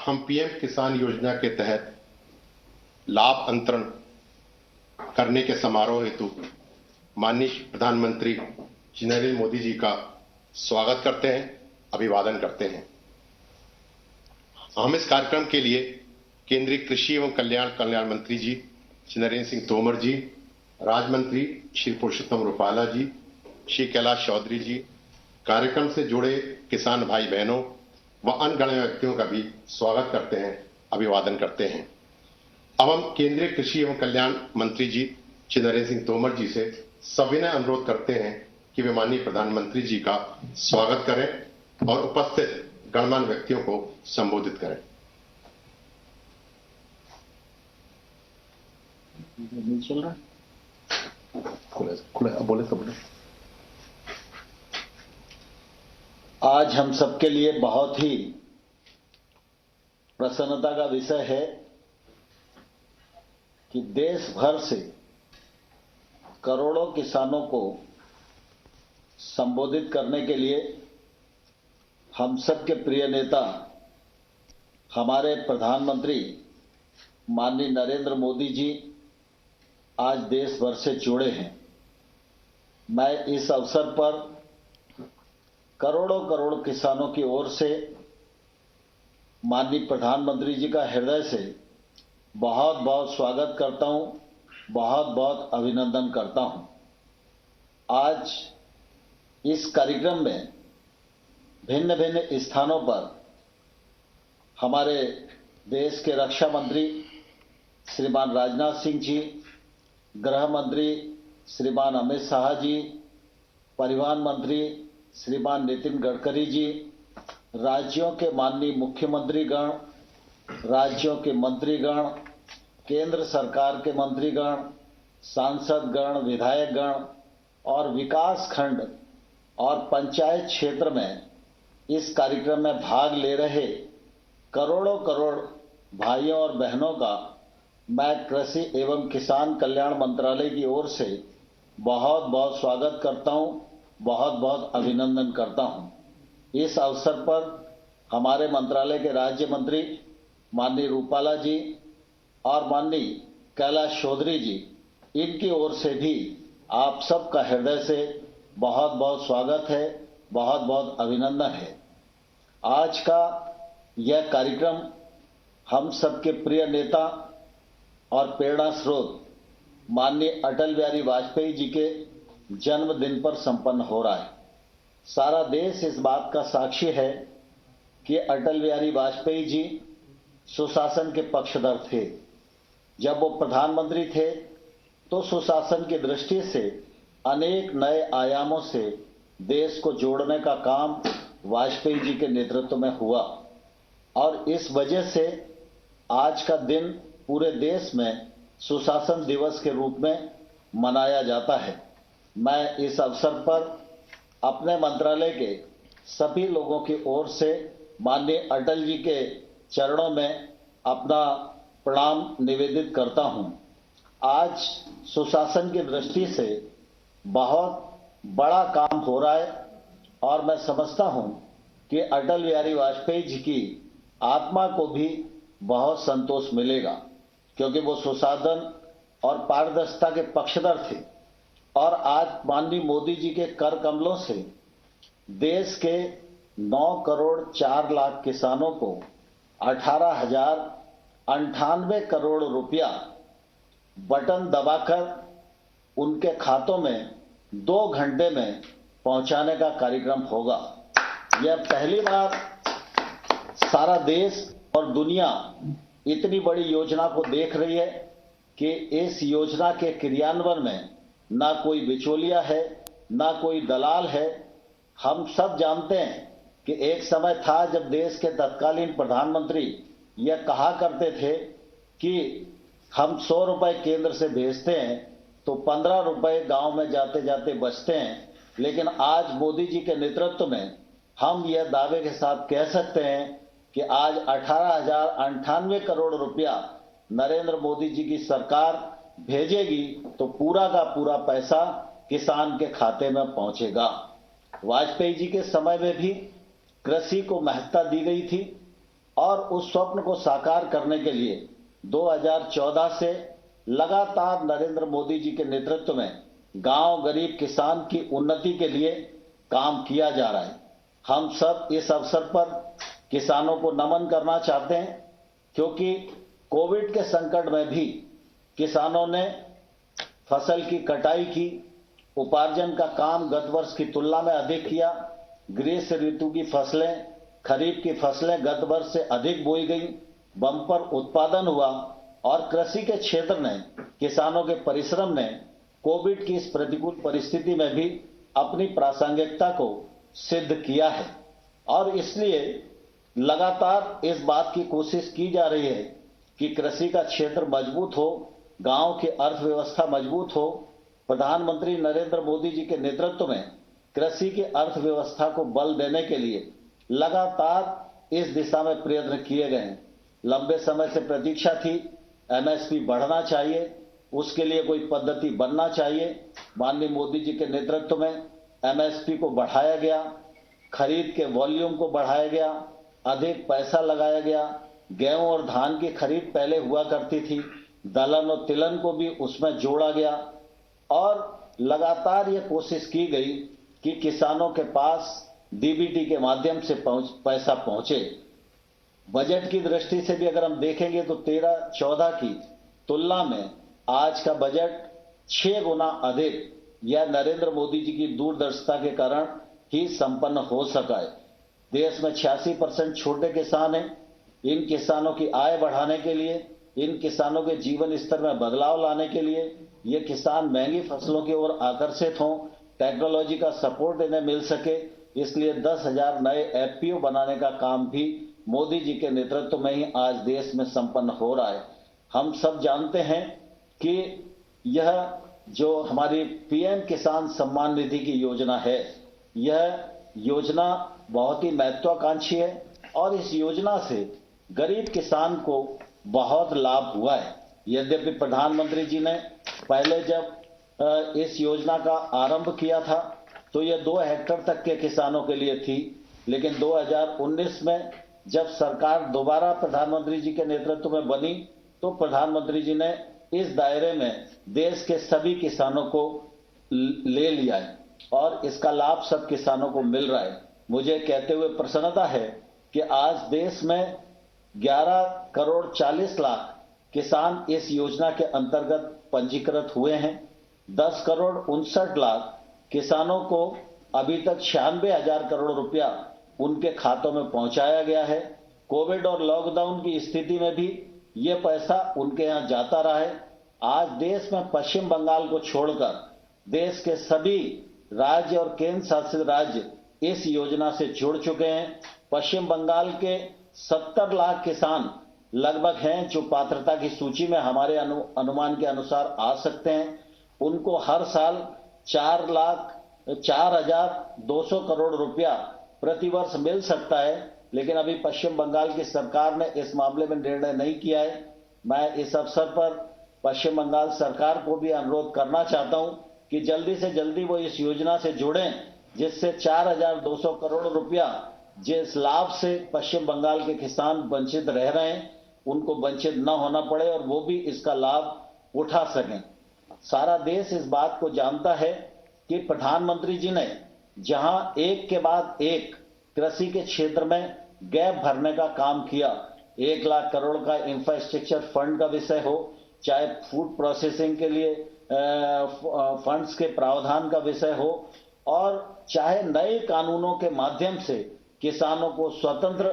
हम पीएम किसान योजना के तहत लाभ अंतरण करने के समारोह हेतु माननीय प्रधानमंत्री श्री नरेंद्र मोदी जी का स्वागत करते हैं, अभिवादन करते हैं। हम इस कार्यक्रम के लिए केंद्रीय कृषि एवं कल्याण मंत्री जी श्री नरेंद्र सिंह तोमर जी, राज्य मंत्री श्री पुरुषोत्तम रुपाला जी, श्री कैलाश चौधरी जी, कार्यक्रम से जुड़े किसान भाई बहनों व अन्य गणमान्य व्यक्तियों का भी स्वागत करते हैं, अभिवादन करते हैं। अब हम केंद्रीय कृषि एवं कल्याण मंत्री जी श्री नरेंद्र सिंह तोमर जी से सविनय अनुरोध करते हैं कि वे माननीय प्रधानमंत्री जी का स्वागत करें और उपस्थित गणमान्य व्यक्तियों को संबोधित करें। चल रहा बोले सब। आज हम सबके लिए बहुत ही प्रसन्नता का विषय है कि देश भर से करोड़ों किसानों को संबोधित करने के लिए हम सबके प्रिय नेता हमारे प्रधानमंत्री माननीय नरेंद्र मोदी जी आज देश भर से जुड़े हैं। मैं इस अवसर पर करोड़ों करोड़ किसानों की ओर से माननीय प्रधानमंत्री जी का हृदय से बहुत बहुत स्वागत करता हूं, बहुत बहुत अभिनंदन करता हूं। आज इस कार्यक्रम में भिन्न भिन्न स्थानों पर हमारे देश के रक्षा मंत्री श्रीमान राजनाथ सिंह जी, गृह मंत्री श्रीमान अमित शाह जी, परिवहन मंत्री श्रीमान नितिन गडकरी जी, राज्यों के माननीय मुख्यमंत्रीगण, राज्यों के मंत्रीगण, केंद्र सरकार के मंत्रीगण, सांसदगण, विधायकगण और विकास खंड और पंचायत क्षेत्र में इस कार्यक्रम में भाग ले रहे करोड़ों करोड़ भाइयों और बहनों का मैं कृषि एवं किसान कल्याण मंत्रालय की ओर से बहुत बहुत स्वागत करता हूं, बहुत बहुत अभिनंदन करता हूं। इस अवसर पर हमारे मंत्रालय के राज्य मंत्री माननीय रूपाला जी और माननीय कैलाश चौधरी जी, इनकी ओर से भी आप सबका हृदय से बहुत बहुत स्वागत है, बहुत बहुत अभिनंदन है। आज का यह कार्यक्रम हम सबके प्रिय नेता और प्रेरणा स्रोत माननीय अटल बिहारी वाजपेयी जी के जन्मदिन पर संपन्न हो रहा है। सारा देश इस बात का साक्षी है कि अटल बिहारी वाजपेयी जी सुशासन के पक्षधर थे। जब वो प्रधानमंत्री थे तो सुशासन की दृष्टि से अनेक नए आयामों से देश को जोड़ने का काम वाजपेयी जी के नेतृत्व में हुआ और इस वजह से आज का दिन पूरे देश में सुशासन दिवस के रूप में मनाया जाता है। मैं इस अवसर पर अपने मंत्रालय के सभी लोगों की ओर से माननीय अटल जी के चरणों में अपना प्रणाम निवेदित करता हूं। आज सुशासन की दृष्टि से बहुत बड़ा काम हो रहा है और मैं समझता हूं कि अटल बिहारी वाजपेयी जी की आत्मा को भी बहुत संतोष मिलेगा, क्योंकि वो सुशासन और पारदर्शिता के पक्षधर थे और आज माननीय मोदी जी के कर कमलों से देश के 9 करोड़ 4 लाख किसानों को 18,098 करोड़ रुपया बटन दबाकर उनके खातों में 2 घंटे में पहुंचाने का कार्यक्रम होगा। यह पहली बार सारा देश और दुनिया इतनी बड़ी योजना को देख रही है कि इस योजना के क्रियान्वयन में ना कोई बिचौलिया है, ना कोई दलाल है। हम सब जानते हैं कि एक समय था जब देश के तत्कालीन प्रधानमंत्री यह कहा करते थे कि हम 100 रुपए केंद्र से भेजते हैं तो 15 रुपए गांव में जाते जाते बचते हैं। लेकिन आज मोदी जी के नेतृत्व में हम यह दावे के साथ कह सकते हैं कि आज 18,098 करोड़ रुपया नरेंद्र मोदी जी की सरकार भेजेगी तो पूरा का पूरा पैसा किसान के खाते में पहुंचेगा। वाजपेयी जी के समय में भी कृषि को महत्ता दी गई थी और उस स्वप्न को साकार करने के लिए 2014 से लगातार नरेंद्र मोदी जी के नेतृत्व में गांव गरीब किसान की उन्नति के लिए काम किया जा रहा है। हम सब इस अवसर पर किसानों को नमन करना चाहते हैं, क्योंकि कोविड के संकट में भी किसानों ने फसल की कटाई की, उपार्जन का काम गत वर्ष की तुलना में अधिक किया। ग्रीष्म ऋतु की फसलें, खरीफ की फसलें गत वर्ष से अधिक बोई गई, बम्पर उत्पादन हुआ और कृषि के क्षेत्र ने, किसानों के परिश्रम ने कोविड की इस प्रतिकूल परिस्थिति में भी अपनी प्रासंगिकता को सिद्ध किया है। और इसलिए लगातार इस बात की कोशिश की जा रही है कि कृषि का क्षेत्र मजबूत हो, गांव की अर्थव्यवस्था मजबूत हो। प्रधानमंत्री नरेंद्र मोदी जी के नेतृत्व में कृषि की अर्थव्यवस्था को बल देने के लिए लगातार इस दिशा में प्रयत्न किए गए हैं। लंबे समय से प्रतीक्षा थी, एमएसपी बढ़ना चाहिए, उसके लिए कोई पद्धति बनना चाहिए। माननीय मोदी जी के नेतृत्व में एमएसपी को बढ़ाया गया, खरीद के वॉल्यूम को बढ़ाया गया, अधिक पैसा लगाया गया। गेहूं और धान की खरीद पहले हुआ करती थी, दलहन और तिलहन को भी उसमें जोड़ा गया और लगातार ये कोशिश की गई कि किसानों के पास डीबीटी के माध्यम से पैसा पहुंचे। बजट की दृष्टि से भी अगर हम देखेंगे तो 13-14 की तुलना में आज का बजट 6 गुना अधिक यह नरेंद्र मोदी जी की दूरदर्शिता के कारण ही संपन्न हो सका है। देश में 86% छोटे किसान हैं। इन किसानों की आय बढ़ाने के लिए, इन किसानों के जीवन स्तर में बदलाव लाने के लिए, ये किसान महंगी फसलों की ओर आकर्षित हों, टेक्नोलॉजी का सपोर्ट इन्हें मिल सके, इसलिए 10,000 नए एफपीओ बनाने का काम भी मोदी जी के नेतृत्व में ही आज देश में संपन्न हो रहा है। हम सब जानते हैं कि यह जो हमारी पीएम किसान सम्मान निधि की योजना है, यह योजना बहुत ही महत्वाकांक्षी है और इस योजना से गरीब किसान को बहुत लाभ हुआ है। यद्यपि प्रधानमंत्री जी ने पहले जब इस योजना का आरंभ किया था तो यह 2 हेक्टेयर तक के किसानों के लिए थी, लेकिन 2019 में जब सरकार दोबारा प्रधानमंत्री जी के नेतृत्व में बनी तो प्रधानमंत्री जी ने इस दायरे में देश के सभी किसानों को ले लिया है और इसका लाभ सब किसानों को मिल रहा है। मुझे कहते हुए प्रसन्नता है कि आज देश में 11 करोड़ 40 लाख किसान इस योजना के अंतर्गत पंजीकृत हुए हैं। 10 करोड़ 59 लाख किसानों को अभी तक 96,000 करोड़ रुपया उनके खातों में पहुंचाया गया है। कोविड और लॉकडाउन की स्थिति में भी ये पैसा उनके यहां जाता रहा है। आज देश में पश्चिम बंगाल को छोड़कर देश के सभी राज्य और केंद्र शासित राज्य इस योजना से जुड़ चुके हैं। पश्चिम बंगाल के 70 लाख किसान लगभग हैं जो पात्रता की सूची में हमारे अनुमान के अनुसार आ सकते हैं। उनको हर साल 4,0200 करोड़ रुपया प्रतिवर्ष मिल सकता है, लेकिन अभी पश्चिम बंगाल की सरकार ने इस मामले में निर्णय नहीं किया है। मैं इस अवसर पर पश्चिम बंगाल सरकार को भी अनुरोध करना चाहता हूं कि जल्दी से जल्दी वो इस योजना से जुड़ें, जिससे 4,200 करोड़ रुपया जिस लाभ से पश्चिम बंगाल के किसान वंचित रह रहे हैं उनको वंचित न होना पड़े और वो भी इसका लाभ उठा सकें। सारा देश इस बात को जानता है कि प्रधानमंत्री जी ने जहां एक के बाद एक कृषि के क्षेत्र में गैप भरने का काम किया, 1 लाख करोड़ का इंफ्रास्ट्रक्चर फंड का विषय हो, चाहे फूड प्रोसेसिंग के लिए फंड्स के प्रावधान का विषय हो, और चाहे नए कानूनों के माध्यम से किसानों को स्वतंत्र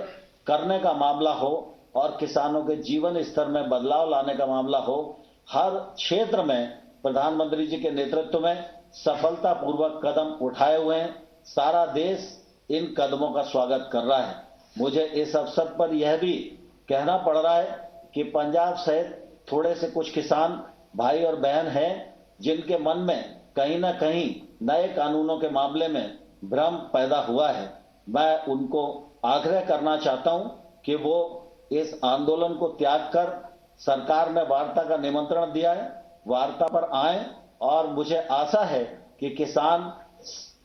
करने का मामला हो और किसानों के जीवन स्तर में बदलाव लाने का मामला हो, हर क्षेत्र में प्रधानमंत्री जी के नेतृत्व में सफलतापूर्वक कदम उठाए हुए हैं। सारा देश इन कदमों का स्वागत कर रहा है। मुझे इस अवसर पर यह भी कहना पड़ रहा है कि पंजाब सहित थोड़े से कुछ किसान भाई और बहन हैं जिनके मन में कहीं ना कहीं नए कानूनों के मामले में भ्रम पैदा हुआ है। मैं उनको आग्रह करना चाहता हूं कि वो इस आंदोलन को त्याग कर, सरकार ने वार्ता का निमंत्रण दिया है, वार्ता पर आए और मुझे आशा है कि किसान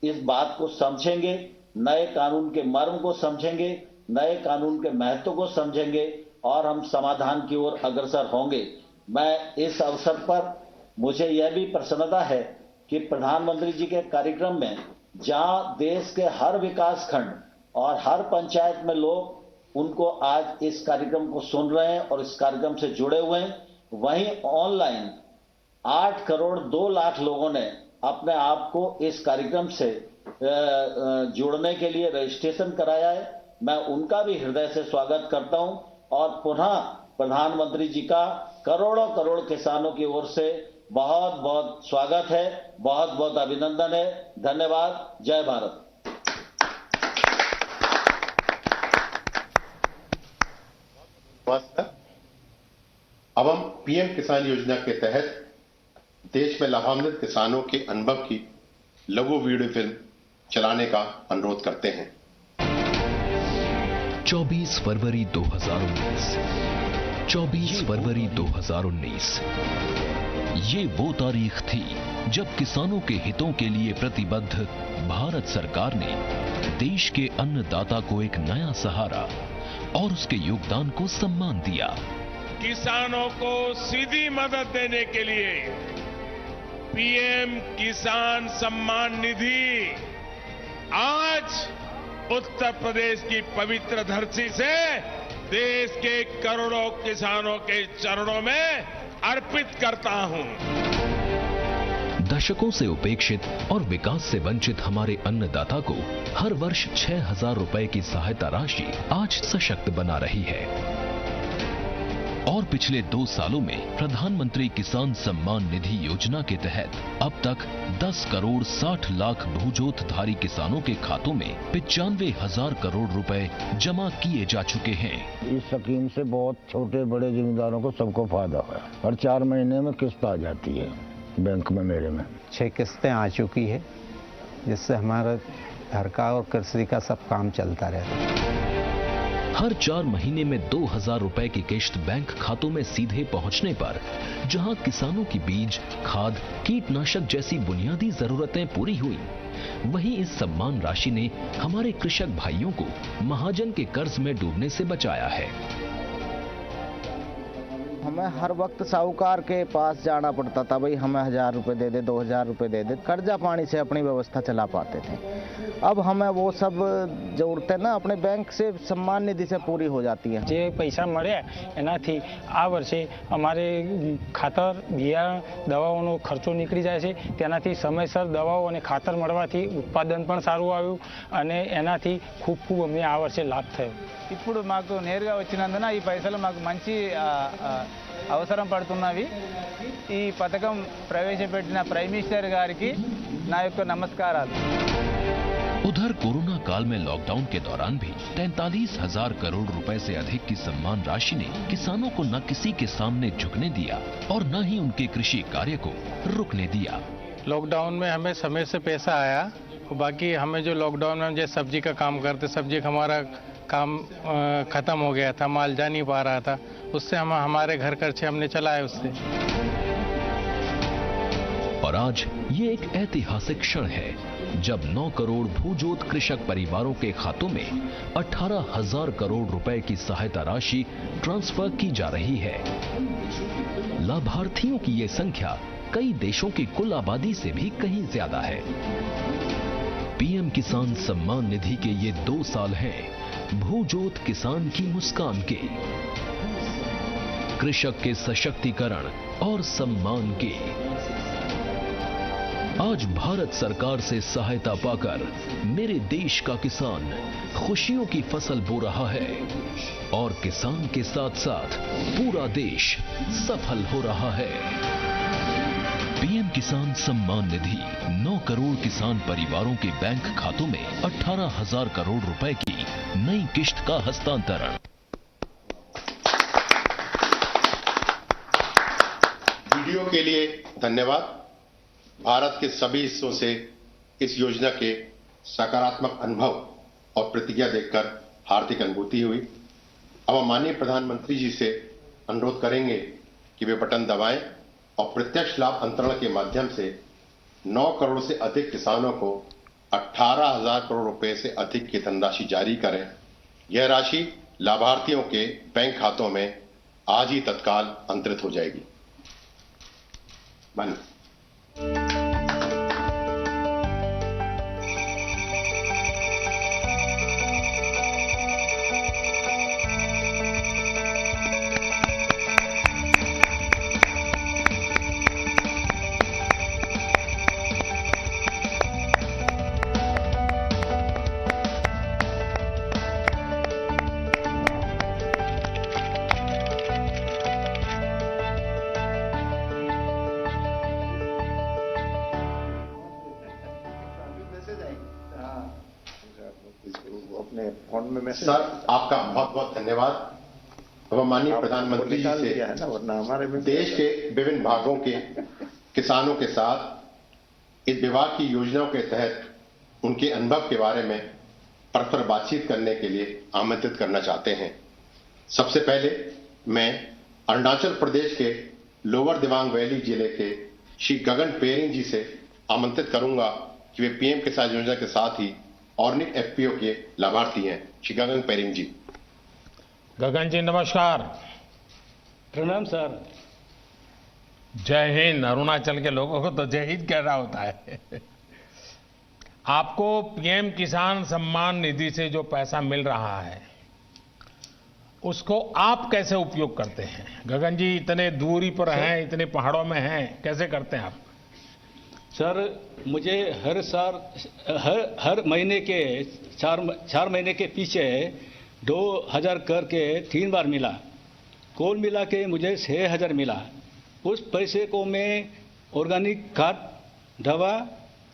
इस बात को समझेंगे, नए कानून के मर्म को समझेंगे, नए कानून के महत्व को समझेंगे और हम समाधान की ओर अग्रसर होंगे। मैं इस अवसर पर मुझे यह भी प्रसन्नता है कि प्रधानमंत्री जी के कार्यक्रम में जहां देश के हर विकास खंड और हर पंचायत में लोग उनको आज इस कार्यक्रम को सुन रहे हैं और इस कार्यक्रम से जुड़े हुए हैं, वहीं ऑनलाइन 8 करोड़ 2 लाख लोगों ने अपने आप को इस कार्यक्रम से जुड़ने के लिए रजिस्ट्रेशन कराया है। मैं उनका भी हृदय से स्वागत करता हूं और पुनः प्रधानमंत्री जी का करोड़ों करोड़ किसानों की ओर से बहुत बहुत स्वागत है, बहुत बहुत अभिनंदन है। धन्यवाद। जय भारत। अब हम पीएम किसान योजना के तहत देश में लाभान्वित किसानों के अनुभव की लघु वीडियो फिल्म चलाने का अनुरोध करते हैं। 24 फरवरी 2019 24 फरवरी 2019 ये वो तारीख थी जब किसानों के हितों के लिए प्रतिबद्ध भारत सरकार ने देश के अन्नदाता को एक नया सहारा और उसके योगदान को सम्मान दिया। किसानों को सीधी मदद देने के लिए पीएम किसान सम्मान निधि आज उत्तर प्रदेश की पवित्र धरती से देश के करोड़ों किसानों के चरणों में अर्पित करता हूं। दशकों से उपेक्षित और विकास से वंचित हमारे अन्नदाता को हर वर्ष 6,000 रुपए की सहायता राशि आज सशक्त बना रही है और पिछले 2 सालों में प्रधानमंत्री किसान सम्मान निधि योजना के तहत अब तक 10 करोड़ 60 लाख भूजोतधारी किसानों के खातों में 95,000 करोड़ रुपए जमा किए जा चुके हैं। इस स्कीम से बहुत छोटे बड़े जिम्मेदारों को सबको फायदा हुआ और 4 महीने में किस्त आ जाती है बैंक में। मेरे में 6 किस्तें आ चुकी है जिससे हमारा घर का और कृषि का सब काम चलता रहता है। हर 4 महीने में 2,000 रुपए की किश्त बैंक खातों में सीधे पहुंचने पर जहां किसानों की बीज, खाद, कीटनाशक जैसी बुनियादी जरूरतें पूरी हुई, वहीं इस सम्मान राशि ने हमारे कृषक भाइयों को महाजन के कर्ज में डूबने से बचाया है। हमें हर वक्त साहूकार के पास जाना पड़ता था, भाई हमें 1,000 रुपए दे दे, 2,000 रुपए दे दे, कर्जा पानी से अपनी व्यवस्था चला पाते थे। अब हमें वो सब जरूरतें ना अपने बैंक से सम्मान निधि से पूरी हो जाती है। જે પૈસા મળ્યા એનાથી આ વર્ષે અમારે ખાતર, બિયારણ, દવાઓનો ખર્ચો નીકળી જાય છે। તેનાથી સમયસર દવાઓ અને ખાતર મળવાથી ઉત્પાદન પણ સારું આવ્યું અને એનાથી ખૂબ ખૂબ અમને આ વર્ષે લાભ થયો। ఇప్పుడు మాకు నేరుగా వచ్చినందున ఈ పైసలు మాకు మంచి అవసరం పడుతున్నవి। ఈ పథకం ప్రవేశపెట్టిన ప్రైమ్ మినిస్టర్ గారికి నా యొక్క నమస్కారాలు। उधर कोरोना काल में लॉकडाउन के दौरान भी 43,000 करोड़ रुपए से अधिक की सम्मान राशि ने किसानों को न किसी के सामने झुकने दिया और न ही उनके कृषि कार्य को रुकने दिया। लॉकडाउन में हमें समय से पैसा आया, बाकी हमें जो लॉकडाउन में जैसे सब्जी का काम करते, सब्जी का हमारा काम खत्म हो गया था, माल जा नहीं पा रहा था, उससे हम हमारे घर खर्चे हमने चलाए उससे। और आज ये एक ऐतिहासिक क्षण है जब 9 करोड़ भूजोत कृषक परिवारों के खातों में 18,000 करोड़ रुपए की सहायता राशि ट्रांसफर की जा रही है। लाभार्थियों की ये संख्या कई देशों की कुल आबादी से भी कहीं ज्यादा है। पीएम किसान सम्मान निधि के ये 2 साल हैं भूजोत किसान की मुस्कान के, कृषक के सशक्तिकरण और सम्मान के। आज भारत सरकार से सहायता पाकर मेरे देश का किसान खुशियों की फसल बो रहा है और किसान के साथ साथ पूरा देश सफल हो रहा है। पीएम किसान सम्मान निधि 9 करोड़ किसान परिवारों के बैंक खातों में 18,000 करोड़ रुपए की नई किश्त का हस्तांतरण। वीडियो के लिए धन्यवाद। भारत के सभी हिस्सों से इस योजना के सकारात्मक अनुभव और प्रतिक्रिया देखकर हार्दिक अनुभूति हुई। अब हम माननीय प्रधानमंत्री जी से अनुरोध करेंगे कि वे बटन दबाएं और प्रत्यक्ष लाभ अंतरण के माध्यम से 9 करोड़ से अधिक किसानों को 18,000 करोड़ रुपए से अधिक की धनराशि जारी करें यह राशि लाभार्थियों के बैंक खातों में आज ही तत्काल अंतरित हो जाएगी। बंद। सर, आपका बहुत बहुत धन्यवाद। अब माननीय प्रधानमंत्री जी से देश के विभिन्न भागों के किसानों के साथ इस विभाग की योजनाओं के तहत उनके अनुभव के बारे में परस्पर बातचीत करने के लिए आमंत्रित करना चाहते हैं। सबसे पहले मैं अरुणाचल प्रदेश के लोअर दिबांग वैली जिले के श्री गगन पेरिंग जी से आमंत्रित करूंगा कि वे पीएम किसान योजना के साथ ही ऑर्गेनिक एफपीओ के लाभार्थी हैं। श्री गगन पेरिंग जी। गगन जी नमस्कार। प्रणाम सर। जय हिंद। अरुणाचल के लोगों को तो जय हिंद कहना होता है। आपको पीएम किसान सम्मान निधि से जो पैसा मिल रहा है उसको आप कैसे उपयोग करते हैं? गगन जी इतने दूरी पर हैं, इतने पहाड़ों में हैं, कैसे करते हैं आप? सर मुझे हर महीने के चार महीने के पीछे 2000 करके 3 बार मिला। कुल मिला के मुझे 6000 मिला। उस पैसे को मैं ऑर्गेनिक खाद, दवा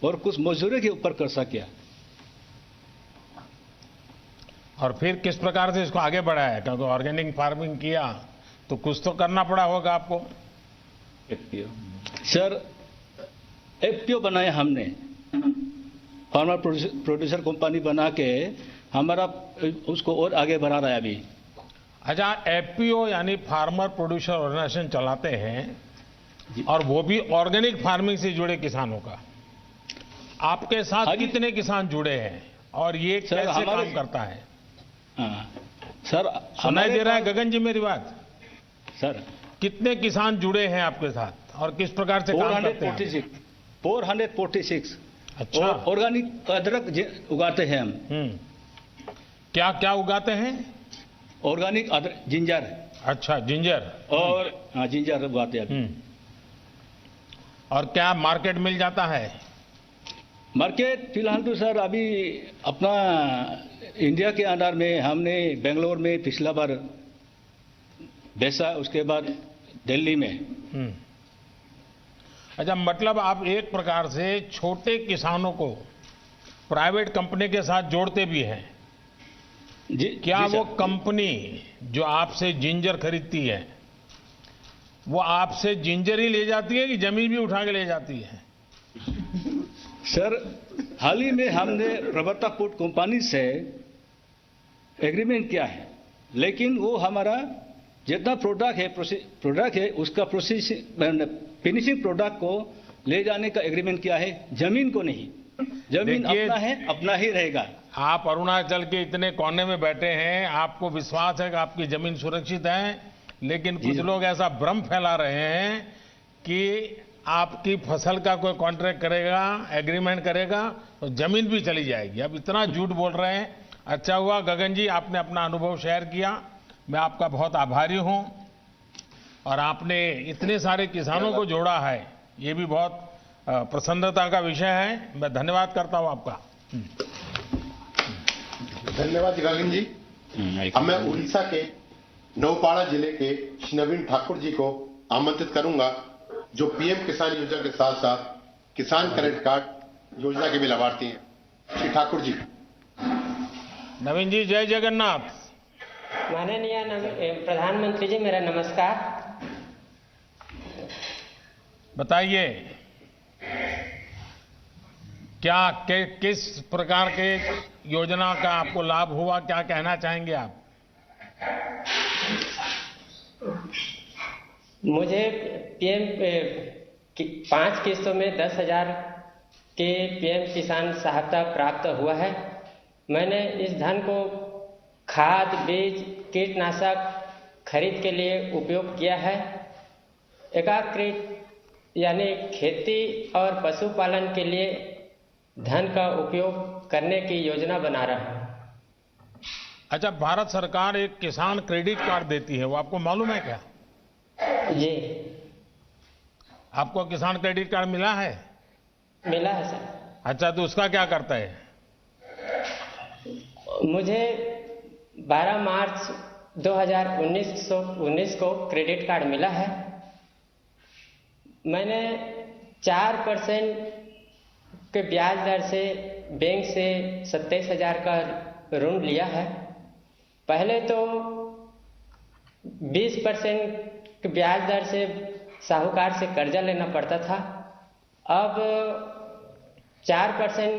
और कुछ मजदूरी के ऊपर कर सकिया। और फिर किस प्रकार से इसको आगे बढ़ाया? क्योंकि ऑर्गेनिक फार्मिंग किया तो कुछ तो करना पड़ा होगा आपको। सर एफपीओ बनाया हमने, फार्मर प्रोड्यूसर कंपनी बना के हमारा उसको और आगे बढ़ा रहा है अभी। अच्छा, एफपीओ यानी फार्मर प्रोड्यूसर ऑर्गेनाइजेशन चलाते हैं और वो भी ऑर्गेनिक फार्मिंग से जुड़े किसानों का। आपके साथ कितने किसान जुड़े हैं और ये कैसे काम करता है? सर सुनाई दे रहा है गगन जी मेरी बात? सर कितने किसान जुड़े हैं आपके साथ और किस प्रकार से काम करते हैं? 446। अच्छा। ऑर्गेनिक अदरक उगाते हैं हम। क्या क्या उगाते हैं? ऑर्गेनिक अदरक, जिंजर। अच्छा, जिंजर। और हाँ, जिंजर उगाते हैं। और क्या मार्केट मिल जाता है? मार्केट फिलहाल तो सर अभी अपना इंडिया के अंदर में हमने बेंगलोर में पिछला बार बेचा, उसके बाद दिल्ली में। अच्छा, मतलब आप एक प्रकार से छोटे किसानों को प्राइवेट कंपनी के साथ जोड़ते भी हैं। क्या वो कंपनी जो आपसे जिंजर खरीदती है वो आपसे जिंजर ही ले जाती है कि जमीन भी उठा के ले जाती है? सर हाल ही में हमने प्रवर्तक फूड कंपनी से एग्रीमेंट किया है, लेकिन वो हमारा जितना प्रोडक्ट है उसका फिनिशिंग प्रोडक्ट को ले जाने का एग्रीमेंट किया है, जमीन को नहीं। जमीन अपना है, अपना ही रहेगा। आप अरुणाचल के इतने कोने में बैठे हैं, आपको विश्वास है कि आपकी जमीन सुरक्षित है, लेकिन कुछ लोग ऐसा भ्रम फैला रहे हैं कि आपकी फसल का कोई कॉन्ट्रैक्ट करेगा, एग्रीमेंट करेगा तो जमीन भी चली जाएगी। अब इतना झूठ बोल रहे हैं। अच्छा हुआ गगन जी आपने अपना अनुभव शेयर किया, मैं आपका बहुत आभारी हूं। और आपने इतने सारे किसानों को जोड़ा है, ये भी बहुत प्रसन्नता का विषय है। मैं धन्यवाद करता हूं आपका। धन्यवाद गगन जी। अब मैं उड़ीसा के नौपाड़ा जिले के श्री नवीन ठाकुर जी को आमंत्रित करूंगा, जो पीएम किसान योजना के साथ साथ किसान क्रेडिट कार्ड योजना के भी लाभार्थी हैं। श्री ठाकुर जी। नवीन जी, जय जगन्नाथ। माननीय प्रधानमंत्री जी, मेरा नमस्कार। बताइए क्या किस प्रकार के योजना का आपको लाभ हुआ, क्या कहना चाहेंगे आप? मुझे पीएम 5 किस्तों में 10,000 के पीएम किसान सहायता प्राप्त हुआ है। मैंने इस धन को खाद बीज कीटनाशक खरीद के लिए उपयोग किया है। एकीकृत यानी खेती और पशुपालन के लिए धन का उपयोग करने की योजना बना रहा हूँ। अच्छा, भारत सरकार एक किसान क्रेडिट कार्ड देती है, वो आपको मालूम है क्या? जी, आपको किसान क्रेडिट कार्ड मिला है? मिला है सर। अच्छा, तो उसका क्या करता है? मुझे 12 मार्च 2019 को क्रेडिट कार्ड मिला है। मैंने 4% के ब्याज दर से बैंक से 27,000 का ऋण लिया है। पहले तो 20% के ब्याज दर से साहूकार से कर्जा लेना पड़ता था। अब 4%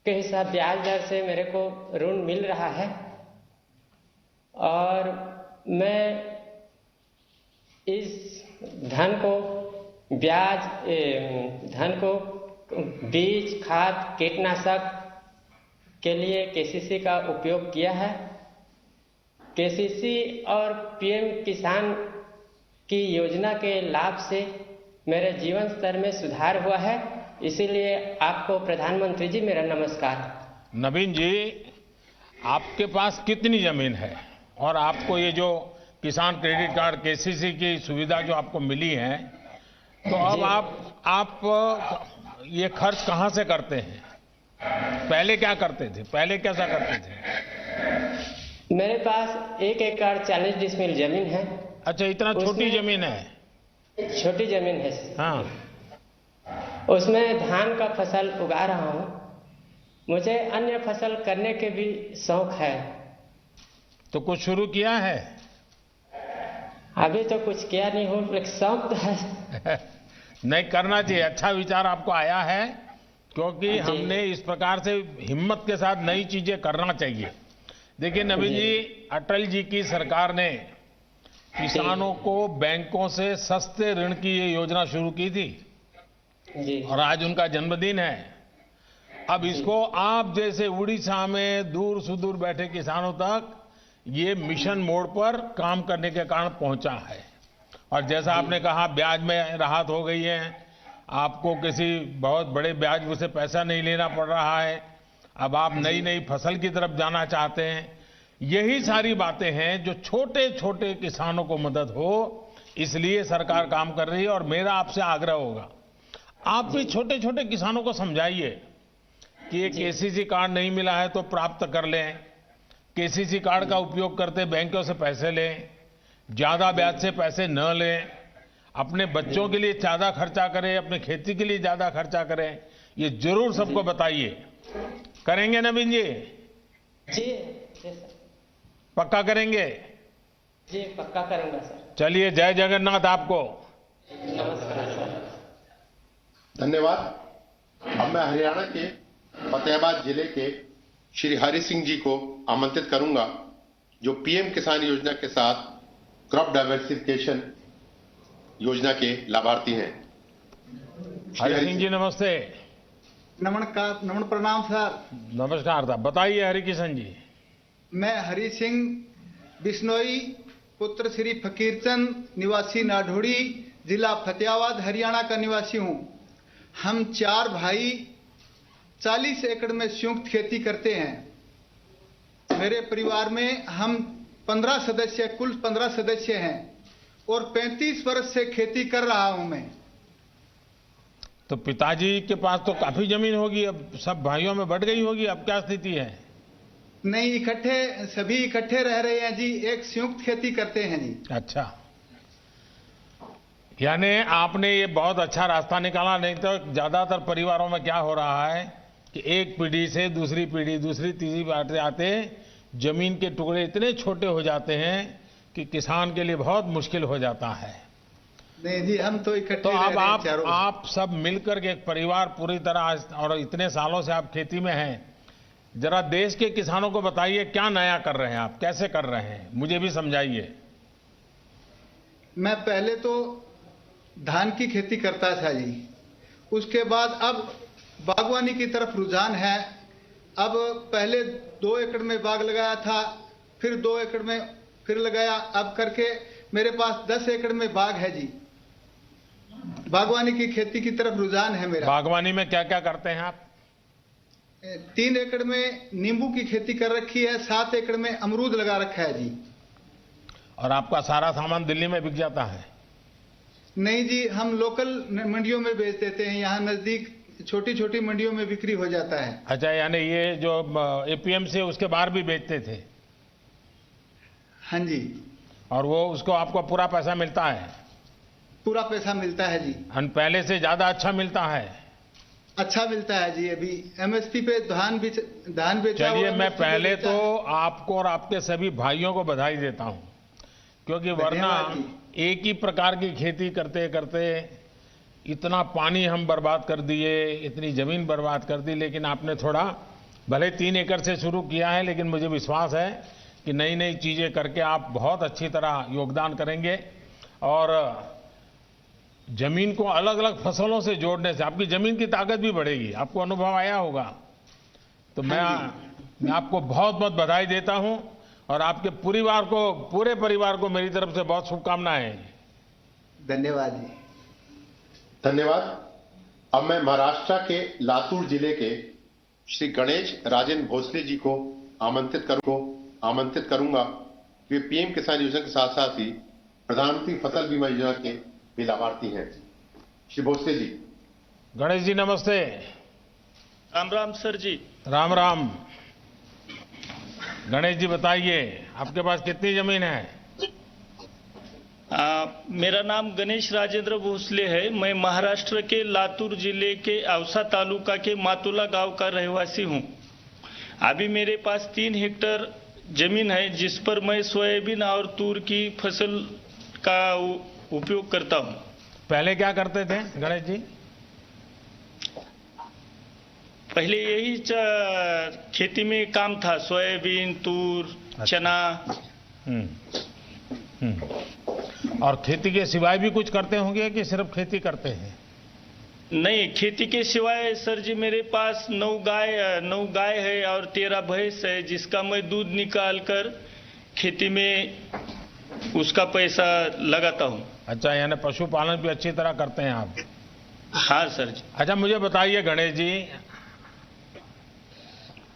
के हिसाब ब्याज दर से मेरे को ऋण मिल रहा है और मैं इस धन को बीज खाद कीटनाशक के लिए केसीसी का उपयोग किया है। केसीसी और पीएम किसान की योजना के लाभ से मेरे जीवन स्तर में सुधार हुआ है। इसीलिए आपको प्रधानमंत्री जी मेरा नमस्कार। नवीन जी, आपके पास कितनी जमीन है और आपको ये जो किसान क्रेडिट कार्ड केसीसी की सुविधा जो आपको मिली है, तो अब आप ये खर्च कहाँ से करते हैं? पहले क्या करते थे? पहले कैसा करते थे? मेरे पास 1 एकड़ 40 डिसमिल जमीन है। अच्छा, इतना छोटी जमीन है? छोटी जमीन है। हाँ, उसमें धान का फसल उगा रहा हूँ। मुझे अन्य फसल करने के भी शौक है। तो कुछ शुरू किया है? अभी तो कुछ किया नहीं हूँ, लेकिन शौक तो है। नहीं, करना चाहिए। अच्छा विचार आपको आया है, क्योंकि हमने इस प्रकार से हिम्मत के साथ नई चीजें करना चाहिए। देखिए नवीन जी, अटल जी की सरकार ने किसानों को बैंकों से सस्ते ऋण की ये योजना शुरू की थी जी। और आज उनका जन्मदिन है। अब इसको आप जैसे उड़ीसा में दूर सुदूर बैठे किसानों तक ये मिशन मोड पर काम करने के कारण पहुंचा है। और जैसा आपने कहा, ब्याज में राहत हो गई है, आपको किसी बहुत बड़े ब्याज से पैसा नहीं लेना पड़ रहा है। अब आप नई नई फसल की तरफ जाना चाहते हैं। यही सारी बातें हैं जो छोटे छोटे किसानों को मदद हो, इसलिए सरकार काम कर रही है। और मेरा आपसे आग्रह होगा, आप भी छोटे छोटे किसानों को समझाइए कि ये केसीसी कार्ड नहीं मिला है तो प्राप्त कर लें, केसीसी कार्ड का उपयोग करते बैंकों से पैसे लें, ज्यादा ब्याज से पैसे न लें, अपने बच्चों के लिए ज्यादा खर्चा करें, अपने खेती के लिए ज्यादा खर्चा करें। ये जरूर सबको बताइए। करेंगे नवीन जी? जी सर। पक्का करेंगे? जी पक्का करूंगा सर। चलिए, जय जगन्नाथ आपको। नमस्कार सर। धन्यवाद। अब मैं हरियाणा के फतेहाबाद जिले के श्री हरि सिंह जी को आमंत्रित करूंगा, जो पीएम किसान योजना के साथ क्रॉप डाइवर्सिफिकेशन योजना के लाभार्थी हैं। हरि सिंह जी नमस्ते। नमन प्रणाम सर। नमस्कार साहब, बताइए हरि किशन जी। मैं हरि सिंह बिश्नोई, पुत्र श्री फकीरचंद, निवासी नाढोड़ी, जिला फतेहाबाद, हरियाणा का निवासी हूं। हम 4 भाई 40 एकड़ में संयुक्त खेती करते हैं। मेरे परिवार में हम 15 सदस्य, कुल 15 सदस्य हैं और 35 वर्ष से खेती कर रहा हूं मैं। तो पिताजी के पास तो काफी जमीन होगी, अब सब भाइयों में बढ़ गई होगी, अब क्या स्थिति है? नहीं, सभी इकट्ठे रह रहे हैं जी, एक संयुक्त खेती करते हैं जी। अच्छा, यानी आपने ये बहुत अच्छा रास्ता निकाला। नहीं तो ज्यादातर परिवारों में क्या हो रहा है कि एक पीढ़ी से दूसरी पीढ़ी, दूसरी तीसरी बातें आते जमीन के टुकड़े इतने छोटे हो जाते हैं कि किसान के लिए बहुत मुश्किल हो जाता है। नहीं जी, हम तो इकट्ठे। तो अब आप सब मिलकर के एक परिवार पूरी तरह, और इतने सालों से आप खेती में हैं, जरा देश के किसानों को बताइए क्या नया कर रहे हैं आप, कैसे कर रहे हैं, मुझे भी समझाइए। मैं पहले तो धान की खेती करता था जी, उसके बाद अब बागवानी की तरफ रुझान है। अब पहले 2 एकड़ में बाग लगाया था, फिर 2 एकड़ में फिर लगाया, अब करके मेरे पास 10 एकड़ में बाग है जी। बागवानी की खेती की तरफ रुझान है मेरा। बागवानी में क्या क्या करते हैं आप? 3 एकड़ में नींबू की खेती कर रखी है, 7 एकड़ में अमरूद लगा रखा है जी। और आपका सारा सामान दिल्ली में बिक जाता है? नहीं जी, हम लोकल मंडियों में बेच देते हैं, यहाँ नजदीक छोटी छोटी मंडियों में बिक्री हो जाता है। अच्छा, यानी ये जो एपीएमसी उसके बाहर भी बेचते थे? हाँ जी। और वो उसको आपको पूरा पैसा मिलता है? पूरा पैसा मिलता है जी। और पहले से ज्यादा अच्छा मिलता है? अच्छा मिलता है जी। अभी एमएसपी पे धान बेचा। चलिए, मैं पहले तो आपको और आपके सभी भाइयों को बधाई देता हूं, क्योंकि वरना एक ही प्रकार की खेती करते करते इतना पानी हम बर्बाद कर दिए, इतनी जमीन बर्बाद कर दी। लेकिन आपने थोड़ा, भले 3 एकड़ से शुरू किया है, लेकिन मुझे विश्वास है कि नई नई चीजें करके आप बहुत अच्छी तरह योगदान करेंगे। और जमीन को अलग अलग फसलों से जोड़ने से आपकी जमीन की ताकत भी बढ़ेगी, आपको अनुभव आया होगा। तो मैं आपको बहुत बहुत बधाई देता हूं और आपके पूरे परिवार को मेरी तरफ से बहुत शुभकामनाएं। धन्यवाद जी। धन्यवाद। अब मैं महाराष्ट्र के लातूर जिले के श्री गणेश राजेंद्र भोसले जी को आमंत्रित करूंगा कि वे पीएम किसान योजना के साथ साथ ही प्रधानमंत्री फसल बीमा योजना के भी लाभार्थी हैं। श्री भोसले जी। गणेश जी नमस्ते। राम राम सर जी। राम राम। गणेश जी बताइए, आपके पास कितनी जमीन है? मेरा नाम गणेश राजेंद्र भोसले है। मैं महाराष्ट्र के लातूर जिले के औसा तालुका के मातुला गांव का रहवासी हूं। अभी मेरे पास 3 हेक्टेयर जमीन है, जिस पर मैं सोयाबीन और तूर की फसल का उपयोग करता हूं। पहले क्या करते थे गणेश जी? पहले यही खेती में काम था, सोयाबीन, तूर, चना। और खेती के सिवाय भी कुछ करते होंगे कि सिर्फ खेती करते हैं? नहीं, खेती के सिवाय सर जी मेरे पास 9 गाय है और 13 भैंस है, जिसका मैं दूध निकाल कर खेती में उसका पैसा लगाता हूं। अच्छा, यानी पशुपालन भी अच्छी तरह करते हैं आप? हाँ सर जी। अच्छा, मुझे बताइए गणेश जी,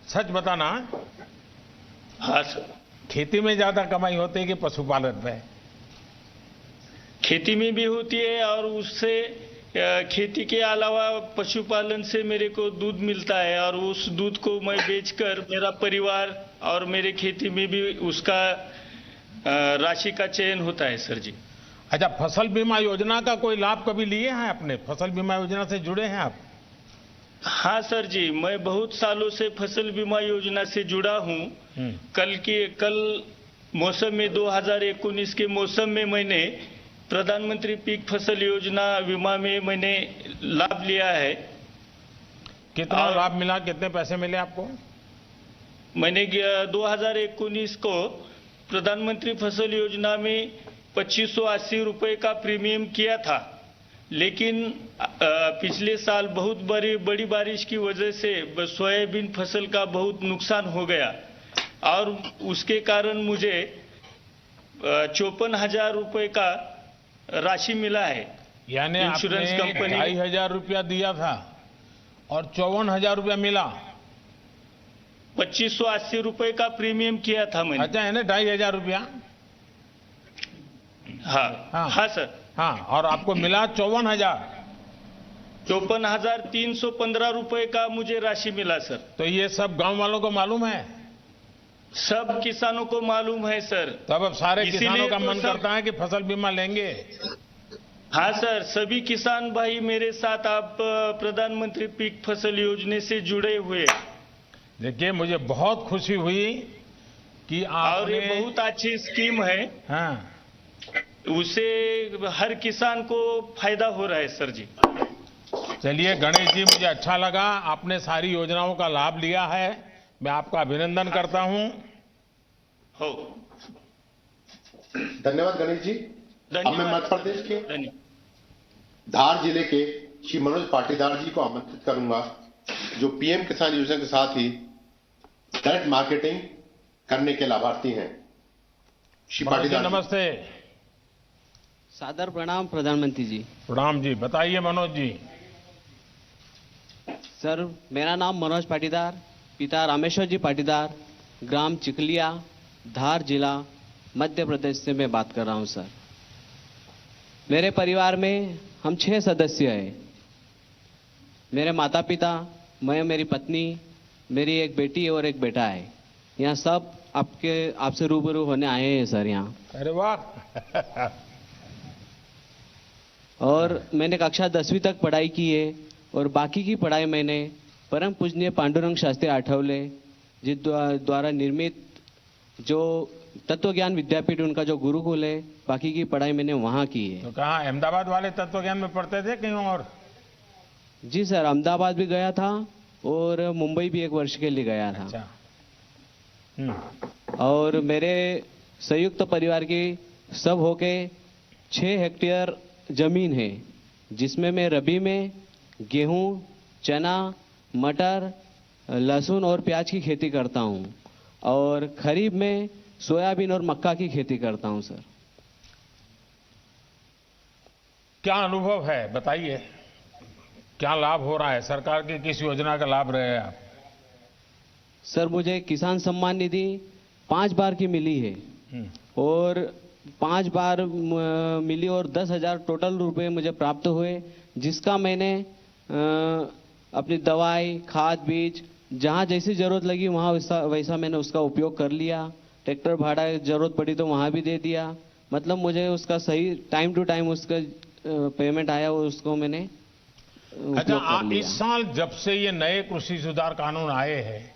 सच बताना। हाँ सर। खेती में ज्यादा कमाई होती है कि पशुपालन में? खेती में भी होती है और उससे खेती के अलावा पशुपालन से मेरे को दूध मिलता है और उस दूध को मैं बेचकर मेरा परिवार और मेरे खेती में भी उसका राशि का चयन होता है सर जी। अच्छा, फसल बीमा योजना का कोई लाभ कभी लिए हैं आपने? फसल बीमा योजना से जुड़े हैं आप? हाँ सर जी, मैं बहुत सालों से फसल बीमा योजना से जुड़ा हूँ। कल मौसम में 2019 के मौसम में मैंने प्रधानमंत्री पीक फसल योजना बीमा में मैंने लाभ लिया है। कितना लाभ मिला, कितने पैसे मिले आपको? मैंने 2019 को प्रधानमंत्री फसल योजना में 2580 रुपए का प्रीमियम किया था, लेकिन पिछले साल बहुत बड़ी बारिश की वजह से सोयाबीन फसल का बहुत नुकसान हो गया और उसके कारण मुझे 54,000 रुपए का राशि मिला है। यानी इंश्योरेंस कंपनी 2,500 रुपया दिया था और 54,000 रुपया मिला? 2580 रुपए का प्रीमियम किया था मैंने। अच्छा, यानी 2,500 रुपया? हाँ सर। हाँ, और आपको मिला 54,000? 54,315 रुपए का मुझे राशि मिला सर। तो ये सब गांव वालों को मालूम है? सब किसानों को मालूम है सर। तब अब सारे किसानों का मन करता है कि फसल बीमा लेंगे? हाँ सर, सभी किसान भाई मेरे साथ आप प्रधानमंत्री पीक फसल योजना से जुड़े हुए। देखिए, मुझे बहुत खुशी हुई कि आपने, और ये बहुत अच्छी स्कीम है। हाँ, उससे हर किसान को फायदा हो रहा है सर जी। चलिए गणेश जी, मुझे अच्छा लगा आपने सारी योजनाओं का लाभ लिया है। मैं आपका अभिनंदन करता हूं। हो। धन्यवाद गणेश जी। अब मैं मध्य प्रदेश के धार जिले के श्री मनोज पाटीदार जी को आमंत्रित करूंगा, जो पीएम किसान योजना के साथ ही डायरेक्ट मार्केटिंग करने के लाभार्थी हैं। श्री मनोज जी, पाटीदार जी। नमस्ते। सादर प्रणाम प्रधानमंत्री जी। प्रणाम जी, बताइए मनोज जी। सर, मेरा नाम मनोज पाटीदार, पिता रामेश्वर जी पाटीदार, ग्राम चिखलिया, धार जिला, मध्य प्रदेश से मैं बात कर रहा हूं सर। मेरे परिवार में हम 6 सदस्य हैं। मेरे माता पिता, मैं, मेरी पत्नी, मेरी एक बेटी और एक बेटा है। यहाँ सब आपसे रूबरू होने आए हैं सर यहाँ। अरे वाह। और मैंने कक्षा 10वीं तक पढ़ाई की है और बाकी की पढ़ाई मैंने परम पूजनीय पांडुरंग शास्त्री आठवले जी द्वारा निर्मित जो तत्व ज्ञान विद्यापीठ, उनका जो गुरुकुल है, बाकी की पढ़ाई मैंने वहाँ की है। तो कहाँ, अहमदाबाद वाले तत्व ज्ञान में पढ़ते थे कहीं और? जी सर, अहमदाबाद भी गया था और मुंबई भी 1 वर्ष के लिए गया था। अच्छा। और मेरे संयुक्त परिवार की सब होके 6 हेक्टेयर जमीन है, जिसमें मैं रबी में गेहूं, चना, मटर, लहसुन और प्याज की खेती करता हूं और खरीफ में सोयाबीन और मक्का की खेती करता हूं सर। क्या अनुभव है, बताइए। क्या लाभ हो रहा है? सरकार की किस योजना का लाभ रहे हैं आप? सर, मुझे किसान सम्मान निधि 5 बार की मिली है और 5 बार मिली और 10,000 टोटल रुपए मुझे प्राप्त हुए, जिसका मैंने अपनी दवाई, खाद, बीज जहाँ जैसी जरूरत लगी वहाँ वैसा मैंने उसका उपयोग कर लिया। ट्रैक्टर भाड़ा जरूरत पड़ी तो वहाँ भी दे दिया। मतलब मुझे उसका सही टाइम टू टाइम उसका पेमेंट आया और उसको मैंने अच्छा, इस साल जब से ये नए कृषि सुधार कानून आए हैं,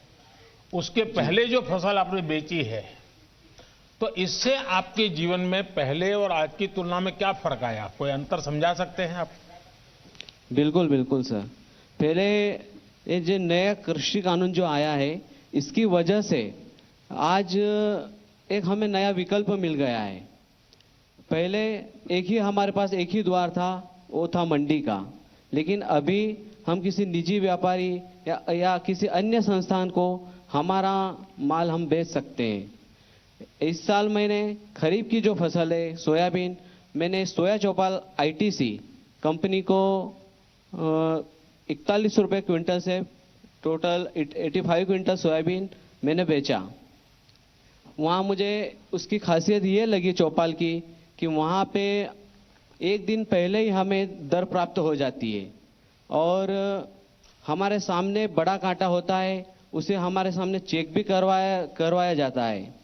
उसके पहले जो फसल आपने बेची है, तो इससे आपके जीवन में पहले और आज की तुलना में क्या फर्क आया? कोई अंतर समझा सकते हैं आप? बिल्कुल बिल्कुल सर। पहले ये जो नया कृषि कानून जो आया है, इसकी वजह से आज एक हमें नया विकल्प मिल गया है। पहले हमारे पास एक ही द्वार था, वो था मंडी का, लेकिन अभी हम किसी निजी व्यापारी या किसी अन्य संस्थान को हमारा माल हम बेच सकते हैं। इस साल मैंने खरीफ की जो फसल है सोयाबीन, मैंने सोया चौपाल आईटीसी कंपनी को 41 रुपये क्विंटल से टोटल 85 क्विंटल सोयाबीन मैंने बेचा। वहाँ मुझे उसकी खासियत ये लगी चौपाल की कि वहाँ पे एक दिन पहले ही हमें दर प्राप्त हो जाती है और हमारे सामने बड़ा कांटा होता है, उसे हमारे सामने चेक भी करवाया जाता है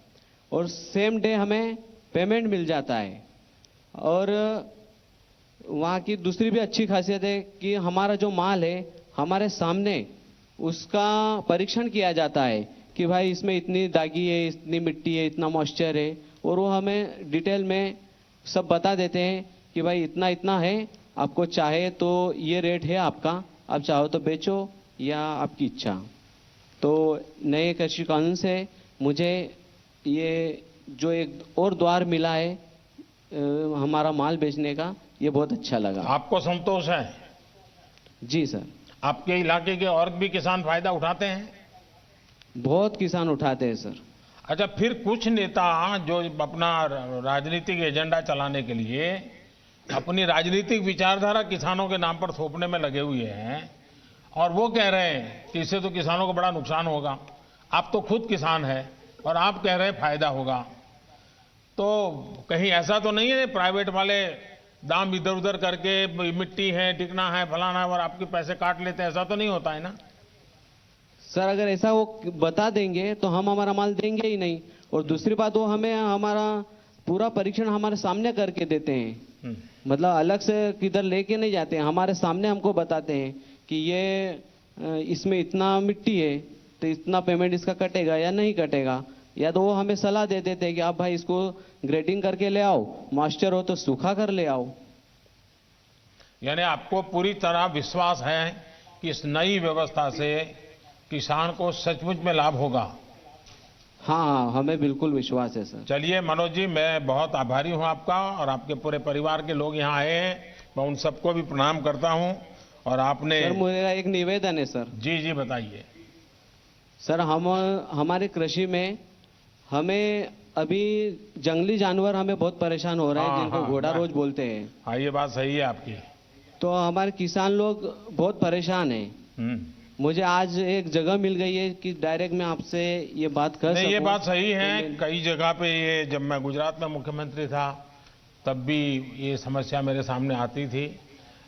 और सेम डे हमें पेमेंट मिल जाता है। और वहाँ की दूसरी भी अच्छी खासियत है कि हमारा जो माल है हमारे सामने उसका परीक्षण किया जाता है कि भाई इसमें इतनी दागी है, इतनी मिट्टी है, इतना मॉइस्चर है, और वो हमें डिटेल में सब बता देते हैं कि भाई इतना इतना है, आपको चाहे तो ये रेट है आपका, आप चाहो तो बेचो या आपकी इच्छा। तो नए कृषि कानून से मुझे ये जो एक और द्वार मिला है हमारा माल बेचने का, ये बहुत अच्छा लगा। आपको संतोष है? जी सर। आपके इलाके के और भी किसान फायदा उठाते हैं? बहुत किसान उठाते हैं सर। अच्छा, फिर कुछ नेता जो अपना राजनीतिक एजेंडा चलाने के लिए अपनी राजनीतिक विचारधारा किसानों के नाम पर थोपने में लगे हुए हैं और वो कह रहे हैं कि इससे तो किसानों को बड़ा नुकसान होगा। आप तो खुद किसान हैं और आप कह रहे हैं फायदा होगा, तो कहीं ऐसा तो नहीं है प्राइवेट वाले दाम इधर उधर करके मिट्टी है, टिकना है, फलाना है और आपके पैसे काट लेते हैं? ऐसा तो नहीं होता है ना सर? अगर ऐसा वो बता देंगे तो हम हमारा माल देंगे ही नहीं, और दूसरी बात वो हमें हमारा पूरा परीक्षण हमारे सामने करके देते हैं। मतलब अलग से किधर लेके नहीं जाते हैं, हमारे सामने हमको बताते हैं कि ये इसमें इतना मिट्टी है तो इतना पेमेंट इसका कटेगा या नहीं कटेगा, या तो वो हमें सलाह दे देते हैं कि आप भाई इसको ग्रेडिंग करके ले आओ, मॉइस्चर हो तो सूखा कर ले आओ। यानी आपको पूरी तरह विश्वास है कि इस नई व्यवस्था से किसान को सचमुच में लाभ होगा? हाँ, हमें बिल्कुल विश्वास है सर। चलिए मनोज जी, मैं बहुत आभारी हूं आपका और आपके पूरे परिवार के लोग यहाँ आए हैं, मैं उन सबको भी प्रणाम करता हूं। और आपने सर, मेरा एक निवेदन है सर। जी जी, बताइए। सर हमारे कृषि में हमें अभी जंगली जानवर हमें बहुत परेशान हो रहे हैं, जिनको घोड़ा रोज बोलते हैं। हाँ, ये बात सही है आपकी। तो हमारे किसान लोग बहुत परेशान हैं। मुझे आज एक जगह मिल गई है कि डायरेक्ट मैं आपसे ये बात कर सकूं। ये बात सही है। कई जगह पे ये, जब मैं गुजरात में मुख्यमंत्री था तब भी ये समस्या मेरे सामने आती थी,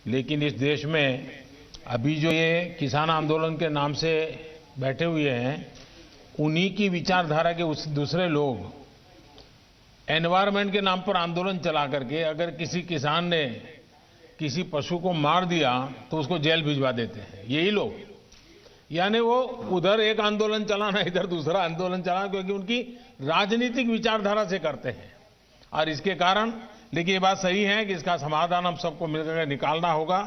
लेकिन इस देश में अभी जो ये किसान आंदोलन के नाम से बैठे हुए हैं, उन्हीं की विचारधारा के उस दूसरे लोग एनवायरमेंट के नाम पर आंदोलन चला करके अगर किसी किसान ने किसी पशु को मार दिया तो उसको जेल भिजवा देते हैं यही लोग। यानी वो उधर एक आंदोलन चलाना, इधर दूसरा आंदोलन चलाना, क्योंकि उनकी राजनीतिक विचारधारा से करते हैं। और इसके कारण, लेकिन ये बात सही है कि इसका समाधान हम सबको मिलकर निकालना होगा।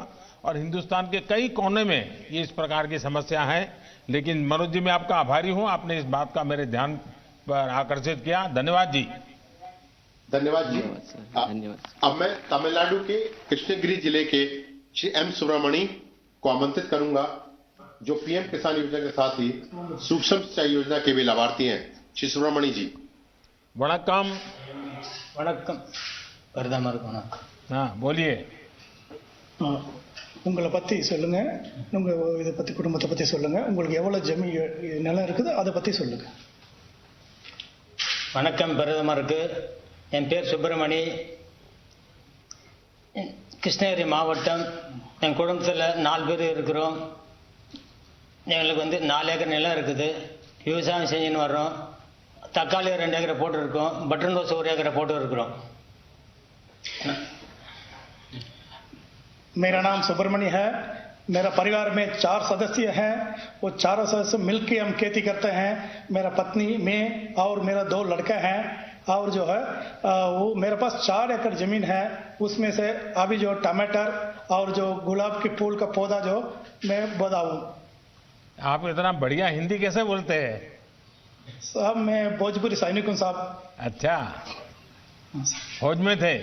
और हिंदुस्तान के कई कोने में ये इस प्रकार की समस्या है। लेकिन मनोज जी, मैं आपका आभारी हूं, आपने इस बात का मेरे ध्यान पर आकर्षित किया। धन्यवाद जी। धन्यवाद जी। अब मैं तमिलनाडु के कृष्णगिरी जिले के श्री एम सुब्रमणी को आमंत्रित करूंगा, जो पीएम किसान योजना के साथ ही सूक्ष्म सिंचाई योजना के भी लाभार्थी हैं। श्री सुब्रमणी जी। वणक्कम। वणक्कम। हाँ, बोलिए। உங்களை பத்தி சொல்லுங்க, உங்க இதை பத்தி, குடும்பத்தை பத்தி சொல்லுங்க, உங்களுக்கு எவ்வளவு ஜமீன் நிலம் இருக்குது அதை பத்தி சொல்லுங்க. வணக்கம் பிரதமருக்கு. என் பேர் சுப்பிரமணி, கிருஷ்ணகிரி மாவட்டம். என் குடும்பத்தில் 4 பேர் இருக்கிறோம். எங்களுக்கு 4 ஏக்கர் நிலம் இருக்குது. விவசாயம் செஞ்சுன்னு வர்றோம். தக்காளி 2 ஏக்கரை போட்டு இருக்கோம். பட்டன் ரோஸ் 1 ஏக்கரை போட்டு இருக்கிறோம். मेरा नाम सुब्रमण्य है। मेरा परिवार में 4 सदस्य हैं। वो चारों सदस्य मिलकर हम खेती करते हैं। मेरा पत्नी, मैं और मेरा 2 लड़का हैं। और जो है वो मेरे पास 4 एकड़ जमीन है। उसमें से अभी जो टमाटर और जो गुलाब के फूल का पौधा जो मैं बताऊं। आप इतना बढ़िया हिंदी कैसे बोलते हैं? साहब मैं भोजपुरी सैनिक हूं साहब। अच्छा, फौज में थे?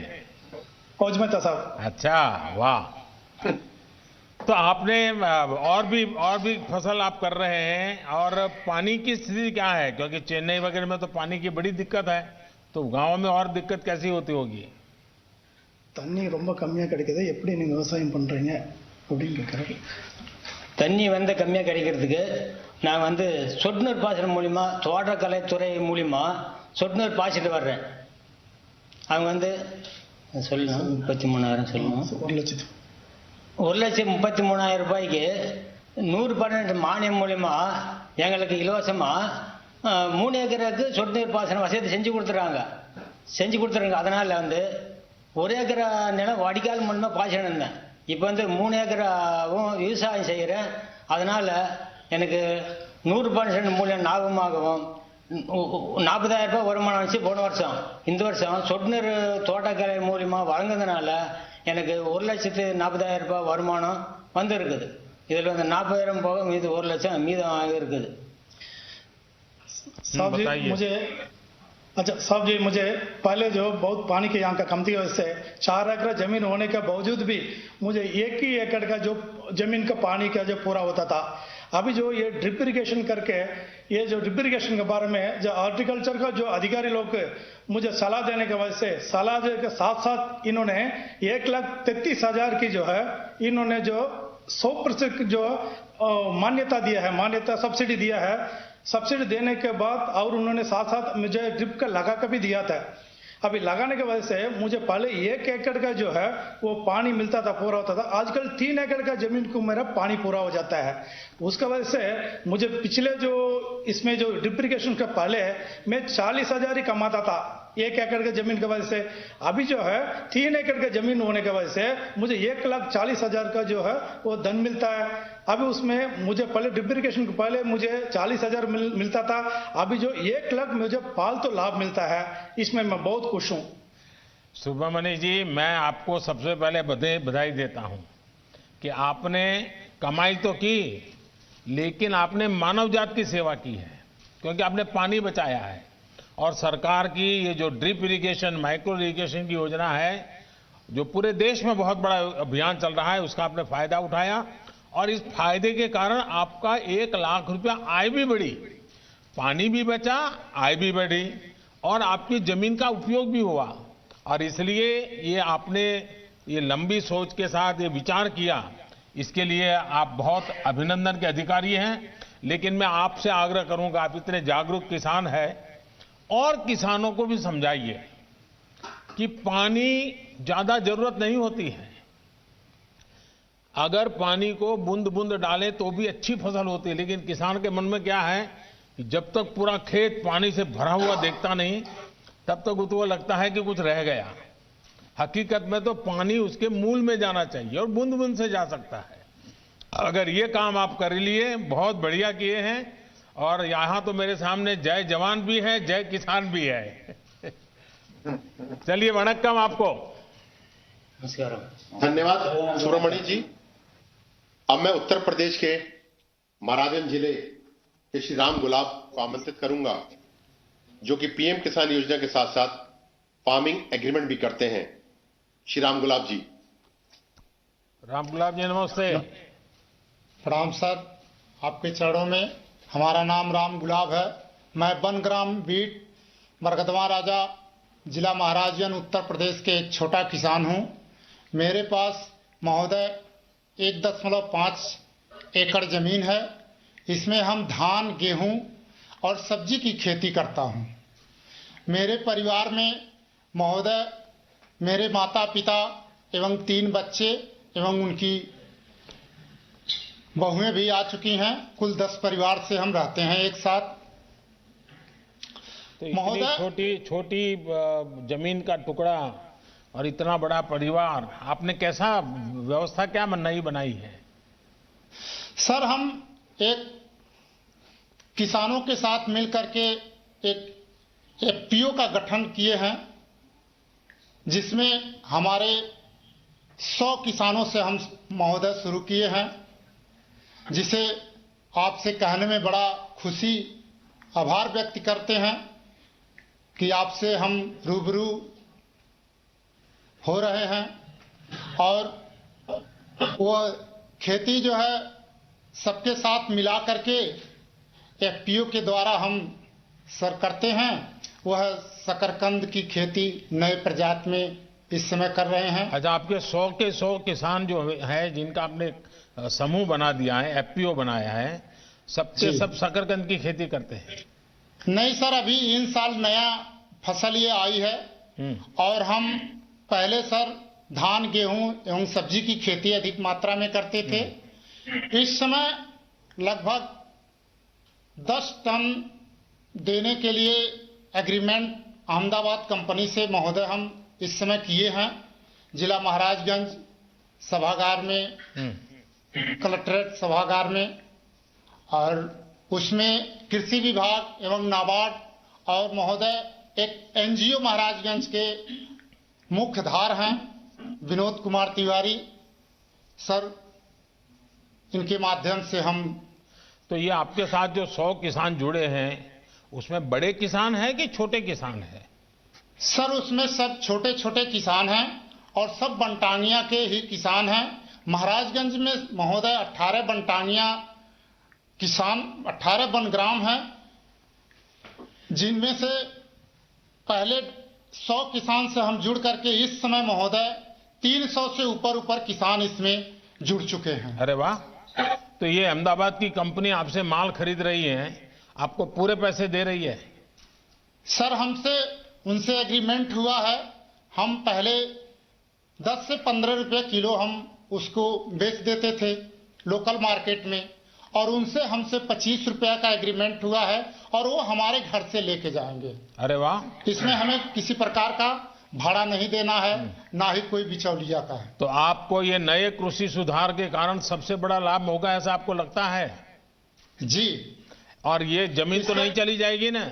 फौज में था साहब। अच्छा, वाह। तो आपने और भी फसल आप कर रहे हैं, और पानी की स्थिति क्या है? क्योंकि चेन्नई वगैरह में तो पानी की बड़ी दिक्कत है, तो गांव में और दिक्कत कैसी होती होगी? தண்ணி ரொம்ப கம்மியா கிடைக்குது, எப்படி நீங்க விவசாயம் பண்றீங்க அப்படின்னு கேக்குறாங்க. தண்ணி கம்மியா கிடைக்கிறதுக்கு நான் சொட்டு நீர் பாசனம் மூலியமா, தோட்டக்கலைத்துறை மூலியமா சொட்டு நீர் பாய்ச்சிட்டு வர்றேன். அவங்க சொல்லணும் 33,000 சொல்லணும். 1,33,000 ரூபாய்க்கு 100% மானியம் மூலியமா எங்களுக்கு இலவசமா 3 ஏக்கருக்கு சொட்டு நீர் பாசன வசதி செஞ்சு கொடுத்துறாங்க. அதனால 1 ஏக்கர் நிலம் வடிகால் மூலமா பாய்ச்சணும் இருந்தேன். இப்போ 3 ஏக்கராவும் விவசாயம் செய்கிறேன். அதனால எனக்கு 100% மூலியம் லாபமாகவும் 40,000 ரூபாய் வருமானம் வச்சு போன வருஷம். இந்த வருஷம் சொட்டு நீர் தோட்டக்கலை மூலியமா வழங்குறதுனால எனக்கு 1,40,000 ரூபாய் வருமானம் வந்திருக்குது. இதில் 40,000 போக மீது 1 லட்சம் மீதம் இருக்குது. साहब जी मुझे पहले जो बहुत पानी के यहाँ का कमती वजह से 4 एकड़ जमीन होने के बावजूद भी मुझे 1 ही एकड़ का जो जमीन का पानी का जो पूरा होता था। अभी जो ये ड्रिप इरिगेशन करके, ये जो ड्रिप इरिगेशन के बारे में जो हॉर्टिकल्चर का जो अधिकारी लोग मुझे सलाह देने की वजह से, सलाह के साथ साथ इन्होंने 1,33,000 की जो है इन्होंने जो 100% जो मान्यता दिया है, मान्यता सब्सिडी दिया है। सब्सिडी देने के बाद और उन्होंने साथ साथ मुझे ड्रिप का लगा कर भी दिया था। अभी लगाने की वजह से मुझे पहले 1 एकड़ का जो है वो पानी मिलता था, पूरा होता था। आजकल 3 एकड़ का जमीन को मेरा पानी पूरा हो जाता है। उसका वजह से मुझे पिछले जो इसमें जो ड्रिप इरिगेशन का पहले मैं 40,000 ही कमाता था 1 एकड़ के जमीन की वजह से। अभी जो है 3 एकड़ का जमीन होने की वजह से मुझे 1,40,000 का जो है वो धन मिलता है। अभी उसमें मुझे पहले ड्रिप इरिगेशन के पहले मुझे 40,000 मिलता था, अभी जो 1 लाख मुझे फालतू लाभ मिलता है। इसमें मैं बहुत खुश हूं। सुब्रमण्य जी, मैं आपको सबसे पहले बधाई देता हूं कि आपने कमाई तो की, लेकिन आपने मानव जात की सेवा की है, क्योंकि आपने पानी बचाया है। और सरकार की ये जो ड्रिप इरिगेशन, माइक्रो इरिगेशन की योजना है, जो पूरे देश में बहुत बड़ा अभियान चल रहा है, उसका आपने फायदा उठाया, और इस फायदे के कारण आपका 1 लाख रुपया आय भी बढ़ी। पानी भी बचा, आय भी बढ़ी और आपकी जमीन का उपयोग भी हुआ। और इसलिए ये आपने ये लंबी सोच के साथ ये विचार किया, इसके लिए आप बहुत अभिनंदन के अधिकारी हैं। लेकिन मैं आपसे आग्रह करूंगा, आप इतने जागरूक किसान हैं, और किसानों को भी समझाइए कि पानी ज्यादा जरूरत नहीं होती है। अगर पानी को बूंद बूंद डालें तो भी अच्छी फसल होती है, लेकिन किसान के मन में क्या है कि जब तक पूरा खेत पानी से भरा हुआ देखता नहीं, तब तक उसको लगता है कि कुछ रह गया। हकीकत में तो पानी उसके मूल में जाना चाहिए और बूंद बूंद से जा सकता है। अगर ये काम आप कर लिए, बहुत बढ़िया किए हैं। और यहां तो मेरे सामने जय जवान भी है, जय किसान भी है। चलिए, वणक्कम आपको। धन्यवाद सुब्रमणि जी। अब मैं उत्तर प्रदेश के महाराजगंज जिले के श्री राम गुलाब को आमंत्रित करूंगा, जो कि पीएम किसान योजना के साथ साथ फार्मिंग एग्रीमेंट भी करते हैं। श्री राम गुलाब जी। राम गुलाब जी नमस्ते। प्रणाम सर, आपके चरणों में। हमारा नाम राम गुलाब है। मैं बनग्राम बीट मरकदमा राजा जिला महाराजगंज उत्तर प्रदेश के एक छोटा किसान हूं। मेरे पास महोदय 1.5 एकड़ जमीन है। इसमें हम धान, गेहूं और सब्जी की खेती करता हूं। मेरे परिवार में महोदय मेरे माता पिता एवं 3 बच्चे एवं उनकी बहुएं भी आ चुकी हैं। कुल 10 परिवार से हम रहते हैं एक साथ। तो इतनी छोटी जमीन का टुकड़ा और इतना बड़ा परिवार, आपने कैसा व्यवस्था क्या नई बनाई है? सर, हम एक किसानों के साथ मिलकर के एक एफपीओ का गठन किए हैं, जिसमें हमारे 100 किसानों से हम महोदय शुरू किए हैं, जिसे आपसे कहने में बड़ा खुशी आभार व्यक्त करते हैं कि आपसे हम रूबरू हो रहे हैं। और वो खेती जो है सबके साथ मिला करके एफपीओ के द्वारा हम सर करते हैं। वह शकरकंद की खेती नए प्रजाति में इस समय कर रहे हैं। अच्छा, आपके 100 के 100 किसान जो है, जिनका आपने समूह बना दिया है, एफपीओ बनाया है, सबके सब शकरकंद की खेती करते हैं? नहीं सर, अभी इन साल नया फसल ये आई है। और हम पहले सर धान, गेहूं एवं सब्जी की खेती अधिक मात्रा में करते थे। इस समय लगभग 10 टन देने के लिए एग्रीमेंट अहमदाबाद कंपनी से महोदय हम इस समय किए हैं। जिला महाराजगंज सभागार में, कलेक्ट्रेट सभागार में। और उसमें कृषि विभाग एवं नाबार्ड और महोदय एक एनजीओ महाराजगंज के मुख्य धार हैं, विनोद कुमार तिवारी सर, इनके माध्यम से हम। तो ये आपके साथ जो 100 किसान जुड़े हैं, उसमें बड़े किसान हैं कि छोटे किसान हैं? सर, उसमें सब छोटे छोटे किसान हैं और सब बनटानिया के ही किसान हैं। महाराजगंज में महोदय 18 बनटानिया किसान, 18 बनग्राम हैं, जिनमें से पहले 100 किसान से हम जुड़ करके इस समय महोदय 300 से ऊपर किसान इसमें जुड़ चुके हैं। अरे वाह! तो ये अहमदाबाद की कंपनी आपसे माल खरीद रही है, आपको पूरे पैसे दे रही है? सर, हमसे उनसे एग्रीमेंट हुआ है। हम पहले 10 से 15 रुपए किलो हम उसको बेच देते थे लोकल मार्केट में, और उनसे हमसे 25 रुपया का एग्रीमेंट हुआ है और वो हमारे घर से लेके जाएंगे। अरे वाह! इसमें हमें किसी प्रकार का भाड़ा नहीं देना है, ना ही कोई बिचौलिया का है। तो आपको ये नए कृषि सुधार के कारण सबसे बड़ा लाभ होगा, ऐसा आपको लगता है? जी। और ये जमीन तो नहीं चली जाएगी ना?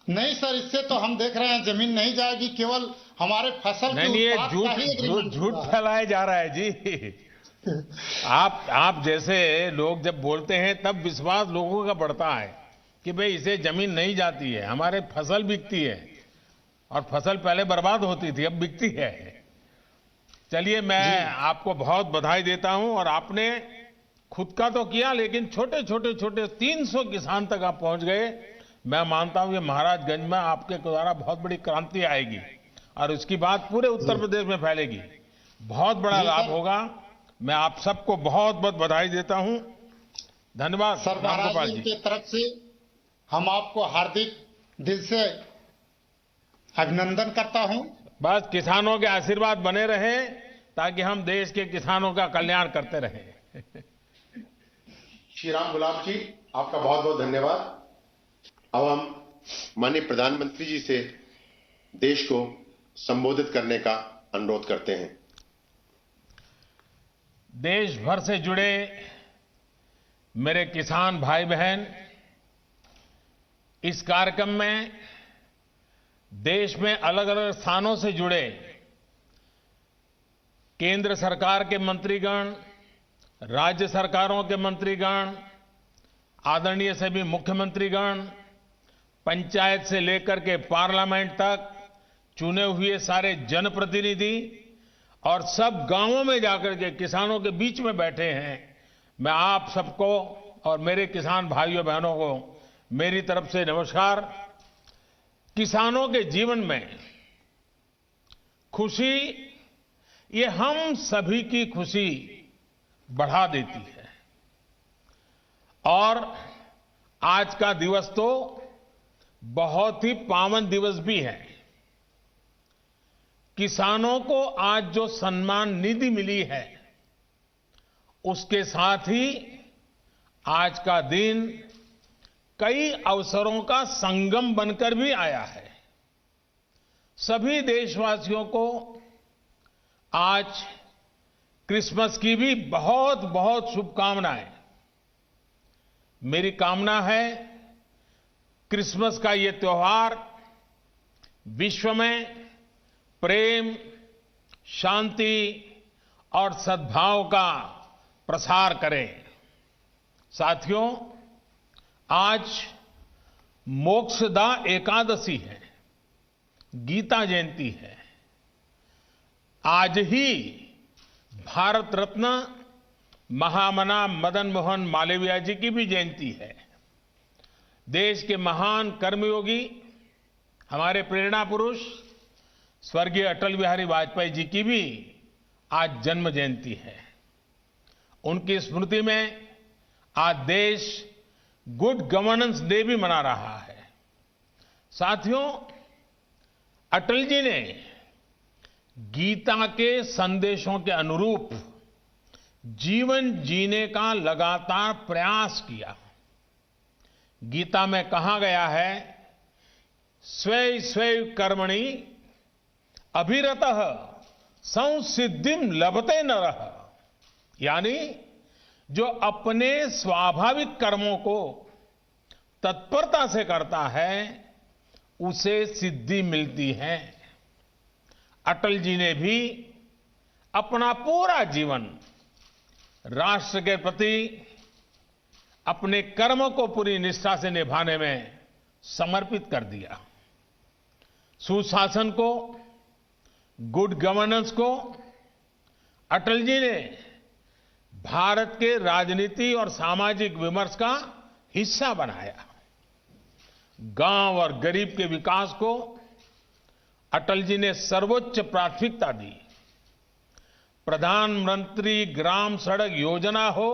नहीं सर, इससे तो हम देख रहे हैं जमीन नहीं जाएगी, केवल हमारे फसल नहीं, ये झूठ फैलाया जा रहा है जी। आप जैसे लोग जब बोलते हैं तब विश्वास लोगों का बढ़ता है कि भाई इसे जमीन नहीं जाती है, हमारे फसल बिकती है, और फसल पहले बर्बाद होती थी, अब बिकती है। चलिए, मैं आपको बहुत बधाई देता हूं। और आपने खुद का तो किया, लेकिन छोटे छोटे छोटे 300 किसान तक आप पहुंच गए। मैं मानता हूं ये महाराजगंज में आपके द्वारा बहुत बड़ी क्रांति आएगी और उसकी बात पूरे उत्तर प्रदेश में फैलेगी। बहुत बड़ा लाभ होगा। मैं आप सबको बहुत बहुत बधाई देता हूं। धन्यवाद सर, रामगोपाल महाराज जी की तरफ से हम आपको हार्दिक दिल से अभिनंदन करता हूं। बस किसानों के आशीर्वाद बने रहे ताकि हम देश के किसानों का कल्याण करते रहें। श्री राम गुलाब जी, आपका बहुत बहुत धन्यवाद। अब हम माननीय प्रधानमंत्री जी से देश को संबोधित करने का अनुरोध करते हैं। देश भर से जुड़े मेरे किसान भाई बहन, इस कार्यक्रम में देश में अलग अलग स्थानों से जुड़े केंद्र सरकार के मंत्रीगण, राज्य सरकारों के मंत्रीगण, आदरणीय सभी मुख्यमंत्रीगण, पंचायत से लेकर के पार्लियामेंट तक चुने हुए सारे जनप्रतिनिधि और सब गांवों में जाकर के किसानों के बीच में बैठे हैं। मैं आप सबको और मेरे किसान भाइयों बहनों को मेरी तरफ से नमस्कार। किसानों के जीवन में खुशी, ये हम सभी की खुशी बढ़ा देती है। और आज का दिवस तो बहुत ही पावन दिवस भी है। किसानों को आज जो सम्मान निधि मिली है, उसके साथ ही आज का दिन कई अवसरों का संगम बनकर भी आया है। सभी देशवासियों को आज क्रिसमस की भी बहुत बहुत शुभकामनाएं। मेरी कामना है क्रिसमस का ये त्योहार विश्व में प्रेम, शांति और सद्भाव का प्रसार करे। साथियों, आज मोक्षदा एकादशी है, गीता जयंती है। आज ही भारत रत्न महामना मदन मोहन मालवीय जी की भी जयंती है। देश के महान कर्मयोगी, हमारे प्रेरणा पुरुष स्वर्गीय अटल बिहारी वाजपेयी जी की भी आज जन्म जयंती है। उनकी स्मृति में आज देश गुड गवर्नेंस डे भी मना रहा है। साथियों, अटल जी ने गीता के संदेशों के अनुरूप जीवन जीने का लगातार प्रयास किया। गीता में कहा गया है, स्वे स्वे कर्मणि अभिरतः संसिद्धिम लभते नरः, यानी जो अपने स्वाभाविक कर्मों को तत्परता से करता है उसे सिद्धि मिलती है। अटल जी ने भी अपना पूरा जीवन राष्ट्र के प्रति अपने कर्म को पूरी निष्ठा से निभाने में समर्पित कर दिया। सुशासन को, गुड गवर्नेंस को अटल जी ने भारत के राजनीति और सामाजिक विमर्श का हिस्सा बनाया। गांव और गरीब के विकास को अटल जी ने सर्वोच्च प्राथमिकता दी। प्रधानमंत्री ग्राम सड़क योजना हो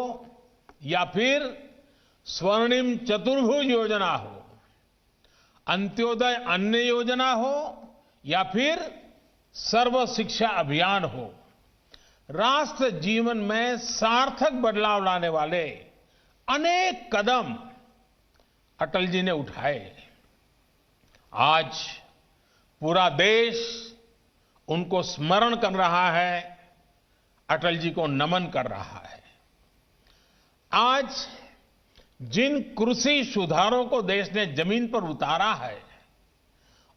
या फिर स्वर्णिम चतुर्भुज योजना हो, अंत्योदय अन्न योजना हो या फिर सर्व शिक्षा अभियान हो, राष्ट्र जीवन में सार्थक बदलाव लाने वाले अनेक कदम अटल जी ने उठाए। आज पूरा देश उनको स्मरण कर रहा है, अटल जी को नमन कर रहा है। आज जिन कृषि सुधारों को देश ने जमीन पर उतारा है,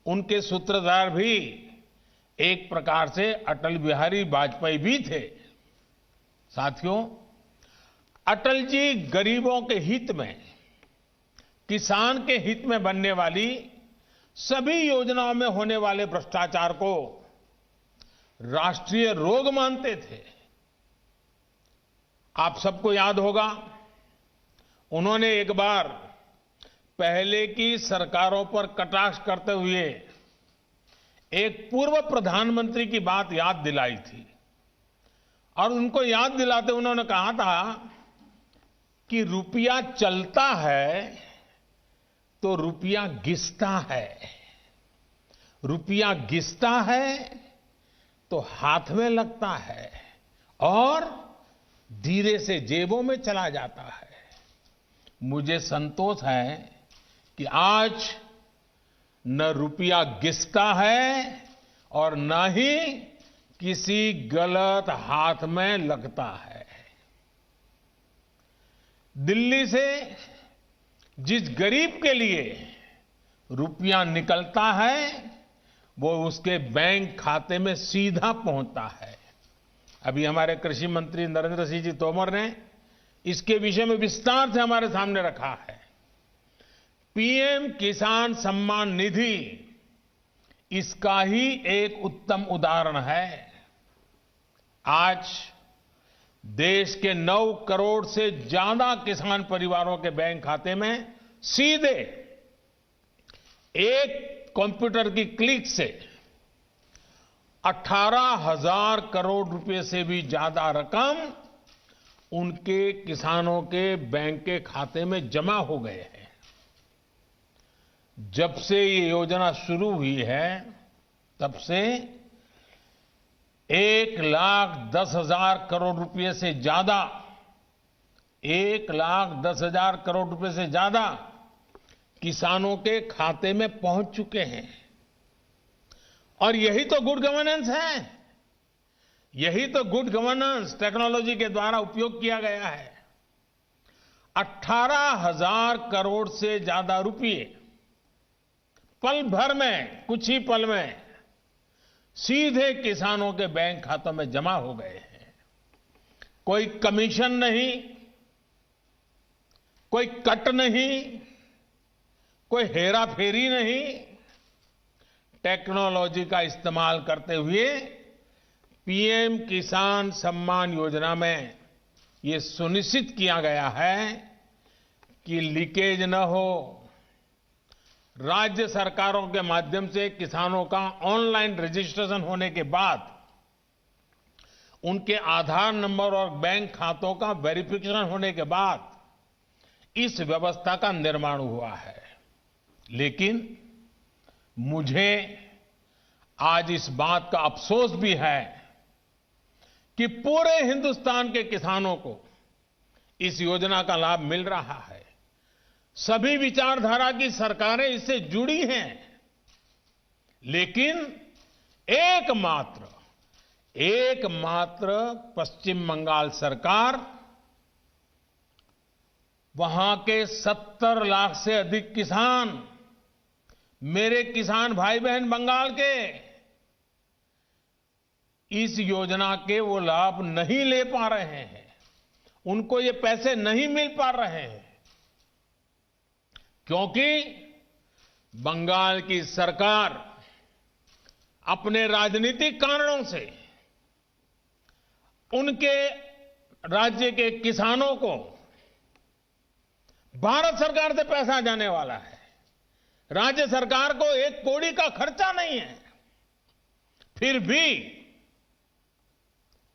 उनके सूत्रधार भी एक प्रकार से अटल बिहारी वाजपेयी भी थे। साथियों, अटल जी गरीबों के हित में, किसान के हित में बनने वाली सभी योजनाओं में होने वाले भ्रष्टाचार को राष्ट्रीय रोग मानते थे। आप सबको याद होगा, उन्होंने एक बार पहले की सरकारों पर कटाक्ष करते हुए एक पूर्व प्रधानमंत्री की बात याद दिलाई थी और उनको याद दिलाते उन्होंने कहा था कि रुपया चलता है तो रुपया घिसता है, रुपया घिसता है तो हाथ में लगता है और धीरे से जेबों में चला जाता है। मुझे संतोष है कि आज न रुपया घिसता है और न ही किसी गलत हाथ में लगता है। दिल्ली से जिस गरीब के लिए रुपया निकलता है वो उसके बैंक खाते में सीधा पहुंचता है। अभी हमारे कृषि मंत्री नरेंद्र सिंह जी तोमर ने इसके विषय में विस्तार से हमारे सामने रखा है। पीएम किसान सम्मान निधि इसका ही एक उत्तम उदाहरण है। आज देश के 9 करोड़ से ज्यादा किसान परिवारों के बैंक खाते में सीधे एक कंप्यूटर की क्लिक से 18,000 करोड़ रुपए से भी ज्यादा रकम उनके किसानों के बैंक के खाते में जमा हो गए हैं। जब से ये योजना शुरू हुई है तब से 1,10,000 करोड़ रुपए से ज्यादा 1,10,000 करोड़ रुपए से ज्यादा किसानों के खाते में पहुंच चुके हैं। और यही तो गुड गवर्नेंस है, यही तो गुड गवर्नेंस टेक्नोलॉजी के द्वारा उपयोग किया गया है। 18,000 करोड़ से ज्यादा रुपए पल भर में, कुछ ही पल में सीधे किसानों के बैंक खातों में जमा हो गए हैं। कोई कमीशन नहीं, कोई कट नहीं, कोई हेरा फेरी नहीं। टेक्नोलॉजी का इस्तेमाल करते हुए पीएम किसान सम्मान योजना में ये सुनिश्चित किया गया है कि लीकेज न हो। राज्य सरकारों के माध्यम से किसानों का ऑनलाइन रजिस्ट्रेशन होने के बाद उनके आधार नंबर और बैंक खातों का वेरिफिकेशन होने के बाद इस व्यवस्था का निर्माण हुआ है। लेकिन मुझे आज इस बात का अफसोस भी है कि पूरे हिंदुस्तान के किसानों को इस योजना का लाभ मिल रहा है। सभी विचारधारा की सरकारें इससे जुड़ी हैं, लेकिन एकमात्र पश्चिम बंगाल सरकार, वहां के 70 लाख से अधिक किसान, मेरे किसान भाई बहन बंगाल के, इस योजना के वो लाभ नहीं ले पा रहे हैं, उनको ये पैसे नहीं मिल पा रहे हैं, क्योंकि बंगाल की सरकार अपने राजनीतिक कारणों से उनके राज्य के किसानों को भारत सरकार से पैसा जाने वाला है, राज्य सरकार को 1 कौड़ी का खर्चा नहीं है, फिर भी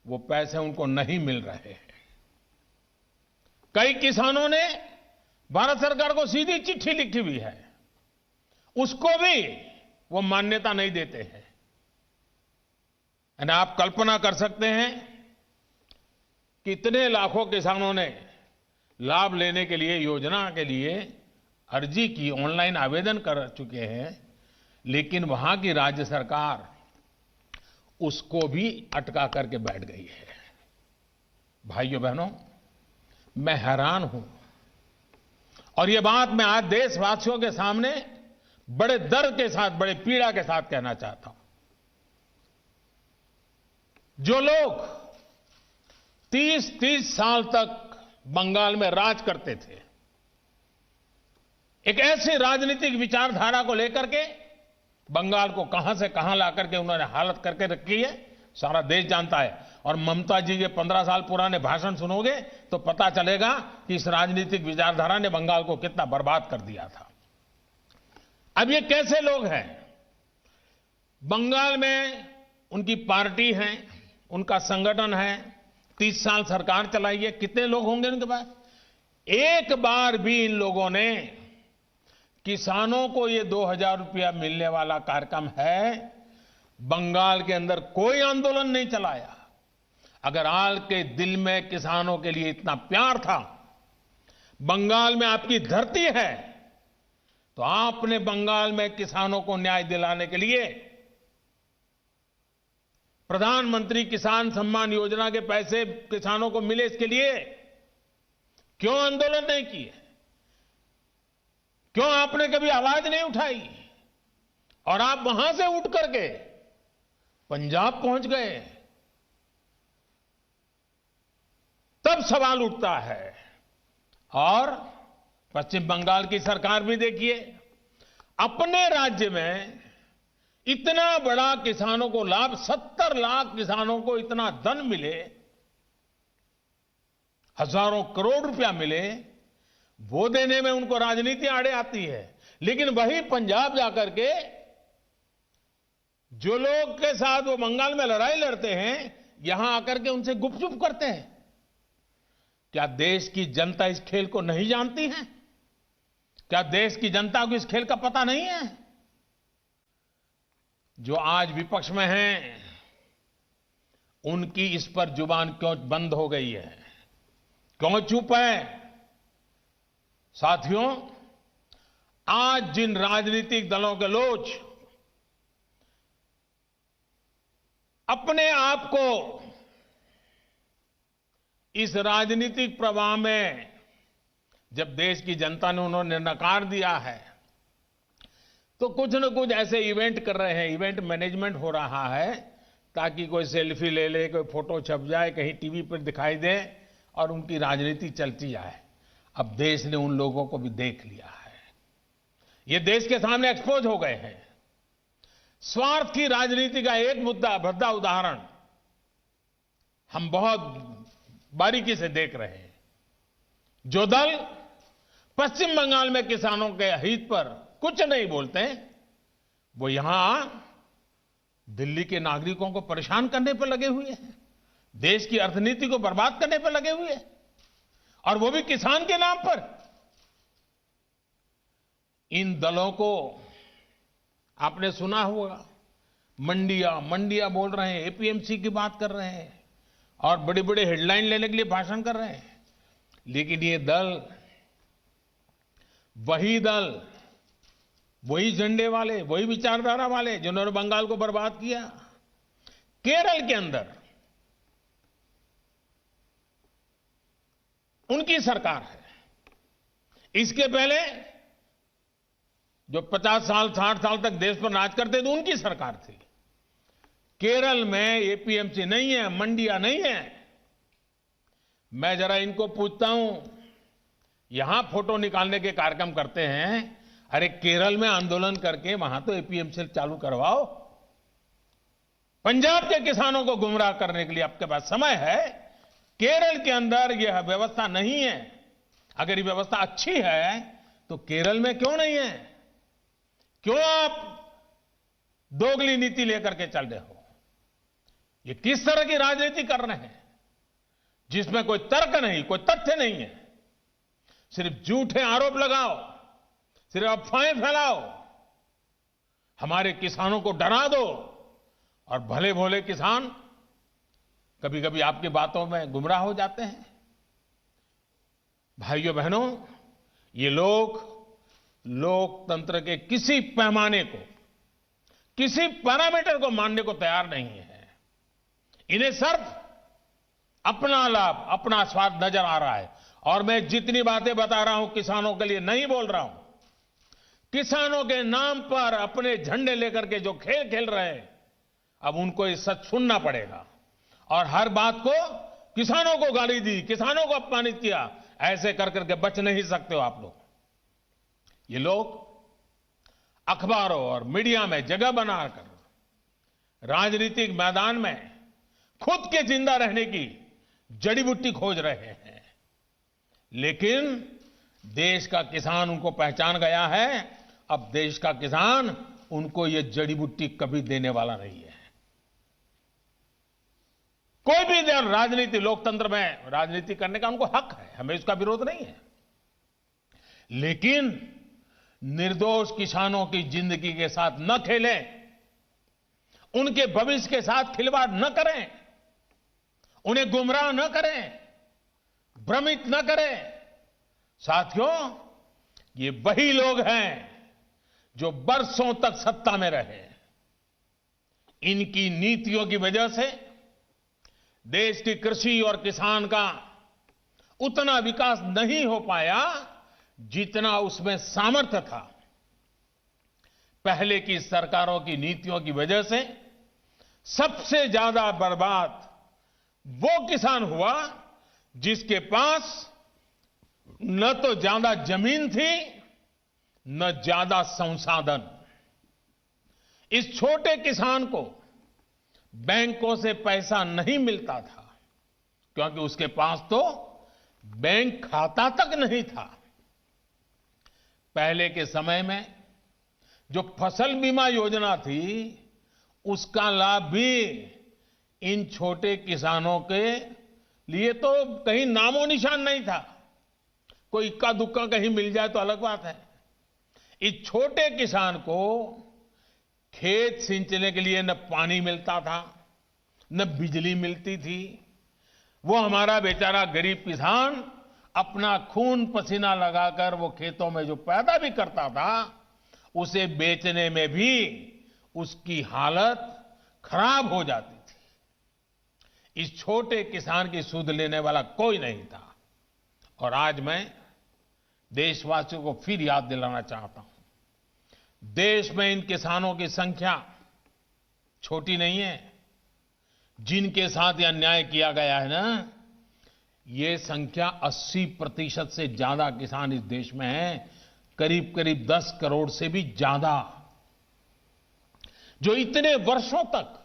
वो पैसे उनको नहीं मिल रहे हैं। कई किसानों ने भारत सरकार को सीधी चिट्ठी लिखी हुई है, उसको भी वो मान्यता नहीं देते हैं। यानी आप कल्पना कर सकते हैं कितने लाखों किसानों ने लाभ लेने के लिए, योजना के लिए अर्जी की, ऑनलाइन आवेदन कर चुके हैं, लेकिन वहां की राज्य सरकार उसको भी अटका करके बैठ गई है। भाइयों बहनों, मैं हैरान हूं और ये बात मैं आज देशवासियों के सामने बड़े दर्द के साथ, बड़े पीड़ा के साथ कहना चाहता हूं। जो लोग 30-30 साल तक बंगाल में राज करते थे, एक ऐसी राजनीतिक विचारधारा को लेकर के बंगाल को कहां से कहां ला करके उन्होंने हालत करके रखी है, सारा देश जानता है। और ममता जी के 15 साल पुराने भाषण सुनोगे तो पता चलेगा कि इस राजनीतिक विचारधारा ने बंगाल को कितना बर्बाद कर दिया था। अब ये कैसे लोग हैं? बंगाल में उनकी पार्टी है, उनका संगठन है, 30 साल सरकार चलाई है, कितने लोग होंगे उनके पास? एक बार भी इन लोगों ने किसानों को ये 2000 रुपया मिलने वाला कार्यक्रम है, बंगाल के अंदर कोई आंदोलन नहीं चलाया। अगर आल के दिल में किसानों के लिए इतना प्यार था, बंगाल में आपकी धरती है, तो आपने बंगाल में किसानों को न्याय दिलाने के लिए प्रधानमंत्री किसान सम्मान योजना के पैसे किसानों को मिले, इसके लिए क्यों आंदोलन नहीं किए? क्यों आपने कभी आवाज नहीं उठाई? और आप वहां से उठ करके पंजाब पहुंच गए। तब सवाल उठता है। और पश्चिम बंगाल की सरकार भी देखिए, अपने राज्य में इतना बड़ा किसानों को लाभ, 70 लाख किसानों को इतना धन मिले, हजारों करोड़ रुपया मिले, वो देने में उनको राजनीति आड़े आती है। लेकिन वही पंजाब जाकर के जो लोग के साथ वो बंगाल में लड़ाई लड़ते हैं, यहां आकर के उनसे गुपचुप करते हैं। क्या देश की जनता इस खेल को नहीं जानती है? क्या देश की जनता को इस खेल का पता नहीं है? जो आज विपक्ष में हैं, उनकी इस पर जुबान क्यों बंद हो गई है? क्यों चुप है? साथियों, आज जिन राजनीतिक दलों के लोग अपने आप को इस राजनीतिक प्रवाह में, जब देश की जनता ने उन्होंने नकार दिया है, तो कुछ न कुछ ऐसे इवेंट कर रहे हैं, इवेंट मैनेजमेंट हो रहा है, ताकि कोई सेल्फी ले ले, कोई फोटो छप जाए, कहीं टीवी पर दिखाई दे और उनकी राजनीति चलती जाए। अब देश ने उन लोगों को भी देख लिया है, ये देश के सामने एक्सपोज हो गए हैं। स्वार्थ की राजनीति का एक मुद्दा, भद्दा उदाहरण हम बहुत बारीकी से देख रहे हैं। जो दल पश्चिम बंगाल में किसानों के हित पर कुछ नहीं बोलते, वो यहां दिल्ली के नागरिकों को परेशान करने पर लगे हुए हैं, देश की अर्थनीति को बर्बाद करने पर लगे हुए हैं, और वो भी किसान के नाम पर। इन दलों को आपने सुना होगा, मंडिया बोल रहे हैं, एपीएमसी की बात कर रहे हैं और बड़े बड़े हेडलाइन लेने के लिए भाषण कर रहे हैं। लेकिन ये दल, वही झंडे वाले, वही विचारधारा वाले जिन्होंने बंगाल को बर्बाद किया। केरल के अंदर उनकी सरकार है। इसके पहले जो 50 साल 60 साल तक देश पर राज करते थे, उनकी सरकार थी। केरल में एपीएमसी नहीं है, मंडियां नहीं है। मैं जरा इनको पूछता हूं, यहां फोटो निकालने के कार्यक्रम करते हैं, अरे केरल में आंदोलन करके वहां तो एपीएमसी चालू करवाओ। पंजाब के किसानों को गुमराह करने के लिए आपके पास समय है। केरल के अंदर यह व्यवस्था नहीं है। अगर ये व्यवस्था अच्छी है तो केरल में क्यों नहीं है? क्यों आप दोगली नीति लेकर के चल रहे हो? ये किस तरह की राजनीति कर रहे हैं जिसमें कोई तर्क नहीं, कोई तथ्य नहीं है? सिर्फ झूठे आरोप लगाओ, सिर्फ अफवाहें फैलाओ, हमारे किसानों को डरा दो, और भले भोले किसान कभी कभी आपकी बातों में गुमराह हो जाते हैं। भाइयों बहनों, ये लोग लोकतंत्र के किसी पैमाने को, किसी पैरामीटर को मानने को तैयार नहीं है। इन्हें सिर्फ अपना लाभ, अपना स्वार्थ नजर आ रहा है। और मैं जितनी बातें बता रहा हूं किसानों के लिए नहीं बोल रहा हूं। किसानों के नाम पर अपने झंडे लेकर के जो खेल खेल रहे हैं, अब उनको ये सच सुनना पड़ेगा। और हर बात को किसानों को गाली दी, किसानों को अपमानित किया, ऐसे कर करके बच नहीं सकते हो आप लोग। ये लोग अखबारों और मीडिया में जगह बनाकर राजनीतिक मैदान में खुद के जिंदा रहने की जड़ी बूटी खोज रहे हैं, लेकिन देश का किसान उनको पहचान गया है। अब देश का किसान उनको ये जड़ी बूटी कभी देने वाला नहीं है। कोई भी राजनीति, लोकतंत्र में राजनीति करने का उनको हक है, हमें इसका विरोध नहीं है, लेकिन निर्दोष किसानों की जिंदगी के साथ न खेलें, उनके भविष्य के साथ खिलवाड़ न करें, उन्हें गुमराह न करें, भ्रमित न करें। साथियों, ये वही लोग हैं जो बरसों तक सत्ता में रहे। इनकी नीतियों की वजह से देश की कृषि और किसान का उतना विकास नहीं हो पाया जितना उसमें सामर्थ्य था। पहले की सरकारों की नीतियों की वजह से सबसे ज्यादा बर्बाद वो किसान हुआ जिसके पास न तो ज्यादा जमीन थी न ज्यादा संसाधन। इस छोटे किसान को बैंकों से पैसा नहीं मिलता था क्योंकि उसके पास तो बैंक खाता तक नहीं था। पहले के समय में जो फसल बीमा योजना थी उसका लाभ भी इन छोटे किसानों के लिए तो कहीं नामो निशान नहीं था। कोई इक्का दुक्का कहीं मिल जाए तो अलग बात है। इस छोटे किसान को खेत सिंचने के लिए न पानी मिलता था न बिजली मिलती थी। वो हमारा बेचारा गरीब किसान अपना खून पसीना लगाकर वो खेतों में जो पैदा भी करता था उसे बेचने में भी उसकी हालत खराब हो जाती थी। इस छोटे किसान की सुध लेने वाला कोई नहीं था। और आज मैं देशवासियों को फिर याद दिलाना चाहता हूं, देश में इन किसानों की संख्या छोटी नहीं है। जिनके साथ यह अन्याय किया गया है ना, ये संख्या 80% से ज्यादा किसान इस देश में हैं, करीब करीब 10 करोड़ से भी ज्यादा, जो इतने वर्षों तक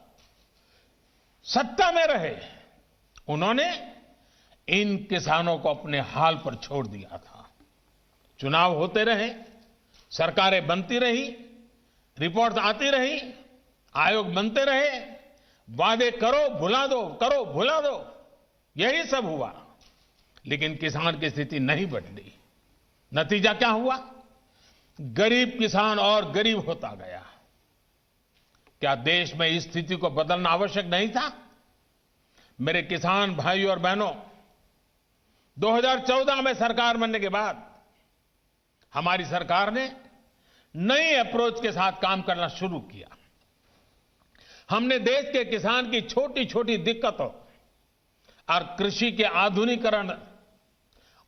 सत्ता में रहे। उन्होंने इन किसानों को अपने हाल पर छोड़ दिया था। चुनाव होते रहे, सरकारें बनती रही, रिपोर्ट आती रही, आयोग बनते रहे, वादे करो भुला दो, करो भुला दो, यही सब हुआ। लेकिन किसान की स्थिति नहीं बदली। नतीजा क्या हुआ? गरीब किसान और गरीब होता गया। क्या देश में इस स्थिति को बदलना आवश्यक नहीं था? मेरे किसान भाई और बहनों, 2014 में सरकार बनने के बाद हमारी सरकार ने नई अप्रोच के साथ काम करना शुरू किया। हमने देश के किसान की छोटी छोटी दिक्कतों और कृषि के आधुनिकीकरण,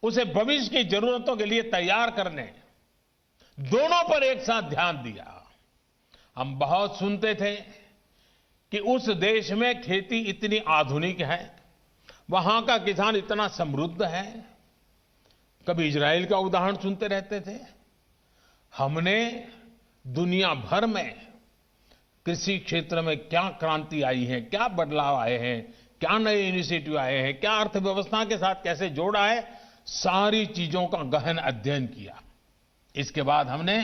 उसे भविष्य की जरूरतों के लिए तैयार करने, दोनों पर एक साथ ध्यान दिया। हम बहुत सुनते थे कि उस देश में खेती इतनी आधुनिक है, वहां का किसान इतना समृद्ध है। कभी इजराइल का उदाहरण सुनते रहते थे। हमने दुनिया भर में कृषि क्षेत्र में क्या क्रांति आई है, क्या बदलाव आए हैं, क्या नए इनिशिएटिव आए हैं, क्या अर्थव्यवस्था के साथ कैसे जोड़ा है, सारी चीजों का गहन अध्ययन किया। इसके बाद हमने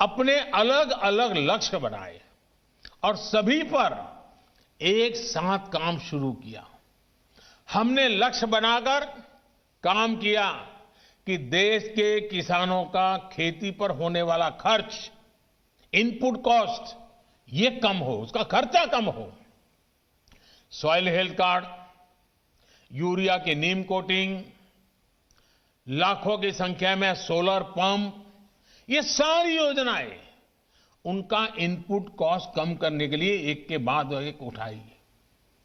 अपने अलग अलग लक्ष्य बनाए और सभी पर एक साथ काम शुरू किया। हमने लक्ष्य बनाकर काम किया कि देश के किसानों का खेती पर होने वाला खर्च, इनपुट कॉस्ट, ये कम हो, उसका खर्चा कम हो। सॉइल हेल्थ कार्ड, यूरिया की नीम कोटिंग, लाखों की संख्या में सोलर पंप, ये सारी योजनाएं उनका इनपुट कॉस्ट कम करने के लिए एक के बाद एक उठाई।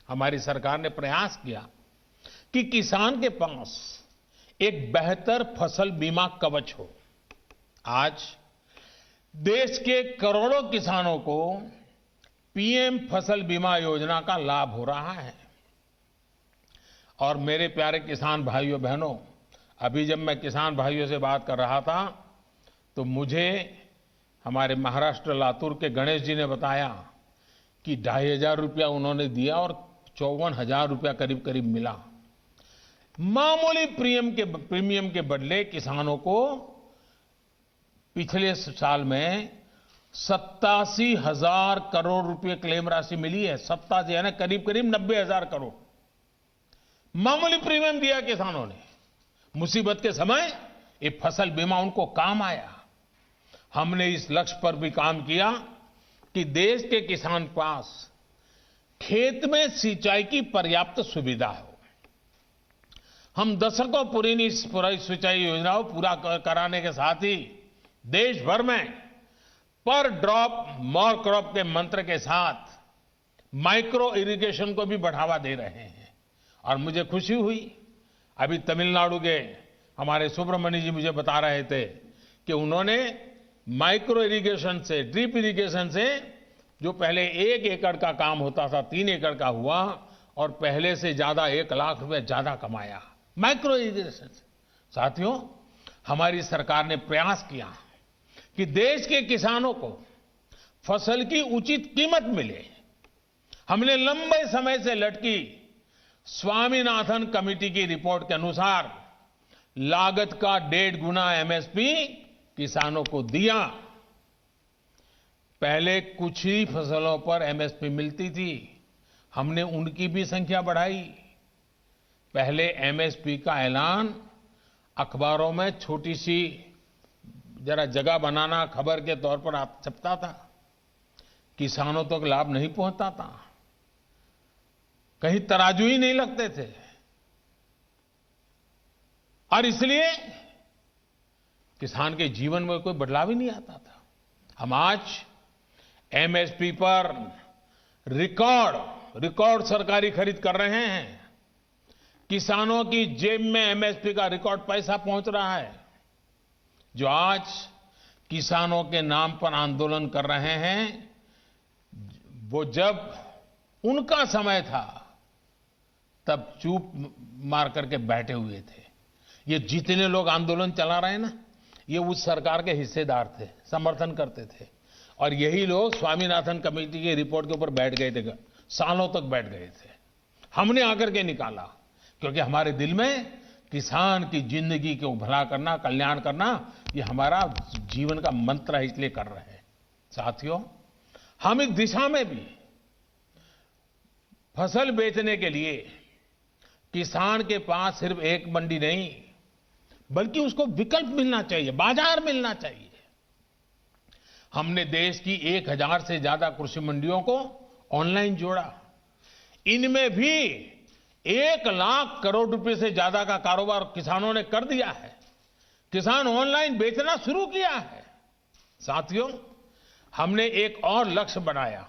हमारी सरकार ने प्रयास किया कि किसान के पास एक बेहतर फसल बीमा कवच हो। आज देश के करोड़ों किसानों को पीएम फसल बीमा योजना का लाभ हो रहा है। और मेरे प्यारे किसान भाइयों बहनों, अभी जब मैं किसान भाइयों से बात कर रहा था तो मुझे हमारे महाराष्ट्र लातूर के गणेश जी ने बताया कि 2,500 रुपया उन्होंने दिया और 54,000 रुपया करीब करीब मिला। मामूली प्रीमियम के बदले किसानों को पिछले साल में 87,000 करोड़ रुपए क्लेम राशि मिली है। 87 यानी करीब करीब 90,000 करोड़ मामूली प्रीमियम दिया किसानों ने। मुसीबत के समय ये फसल बीमा उनको काम आया। हमने इस लक्ष्य पर भी काम किया कि देश के किसान पास खेत में सिंचाई की पर्याप्त सुविधा हो। हम दशकों पूरी सिंचाई योजनाओं पूरा कराने के साथ ही देश भर में पर ड्रॉप मोर क्रॉप के मंत्र के साथ माइक्रो इरिगेशन को भी बढ़ावा दे रहे हैं। और मुझे खुशी हुई, अभी तमिलनाडु के हमारे सुब्रमण्य जी मुझे बता रहे थे कि उन्होंने माइक्रो इरिगेशन से, ड्रिप इरिगेशन से, जो पहले 1 एकड़ का काम होता था 3 एकड़ का हुआ और पहले से ज्यादा 1 लाख रुपए ज्यादा कमाया माइक्रो इरिगेशन से। साथियों, हमारी सरकार ने प्रयास किया कि देश के किसानों को फसल की उचित कीमत मिले। हमने लंबे समय से लटकी स्वामीनाथन कमेटी की रिपोर्ट के अनुसार लागत का 1.5 गुना एमएसपी किसानों को दिया। पहले कुछ ही फसलों पर एमएसपी मिलती थी, हमने उनकी भी संख्या बढ़ाई। पहले एमएसपी का ऐलान अखबारों में छोटी सी जरा जगह बनाना खबर के तौर पर आप छपता था, किसानों तक लाभ नहीं पहुंचता था, कहीं तराजू ही नहीं लगते थे। और इसलिए किसान के जीवन में कोई बदलाव ही नहीं आता था। हम आज एमएसपी पर रिकॉर्ड सरकारी खरीद कर रहे हैं। किसानों की जेब में एमएसपी का रिकॉर्ड पैसा पहुंच रहा है। जो आज किसानों के नाम पर आंदोलन कर रहे हैं, वो जब उनका समय था तब चुप मार करके बैठे हुए थे। ये जितने लोग आंदोलन चला रहे हैं ना, ये उस सरकार के हिस्सेदार थे, समर्थन करते थे। और यही लोग स्वामीनाथन कमेटी की रिपोर्ट के ऊपर बैठ गए थे, सालों तक बैठ गए थे। हमने आकर के निकाला, क्योंकि हमारे दिल में किसान की जिंदगी को भला करना, कल्याण करना, ये हमारा जीवन का मंत्र है, इसलिए कर रहे हैं। साथियों, हम इस दिशा में भी फसल बेचने के लिए किसान के पास सिर्फ एक मंडी नहीं, बल्कि उसको विकल्प मिलना चाहिए, बाजार मिलना चाहिए। हमने देश की 1000 से ज्यादा कृषि मंडियों को ऑनलाइन जोड़ा। इनमें भी 1 लाख करोड़ रुपए से ज्यादा का कारोबार किसानों ने कर दिया है। किसान ऑनलाइन बेचना शुरू किया है। साथियों, हमने एक और लक्ष्य बनाया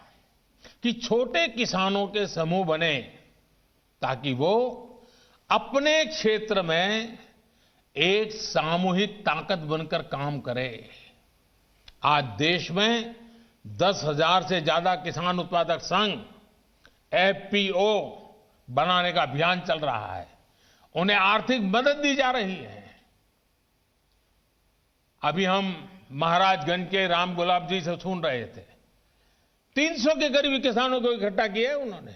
कि छोटे किसानों के समूह बने, ताकि वो अपने क्षेत्र में एक सामूहिक ताकत बनकर काम करे। आज देश में 10,000 से ज्यादा किसान उत्पादक संघ एफपीओ बनाने का अभियान चल रहा है। उन्हें आर्थिक मदद दी जा रही है। अभी हम महाराजगंज के राम गुलाब जी से सुन रहे थे, 300 के करीब किसानों को इकट्ठा किया है उन्होंने,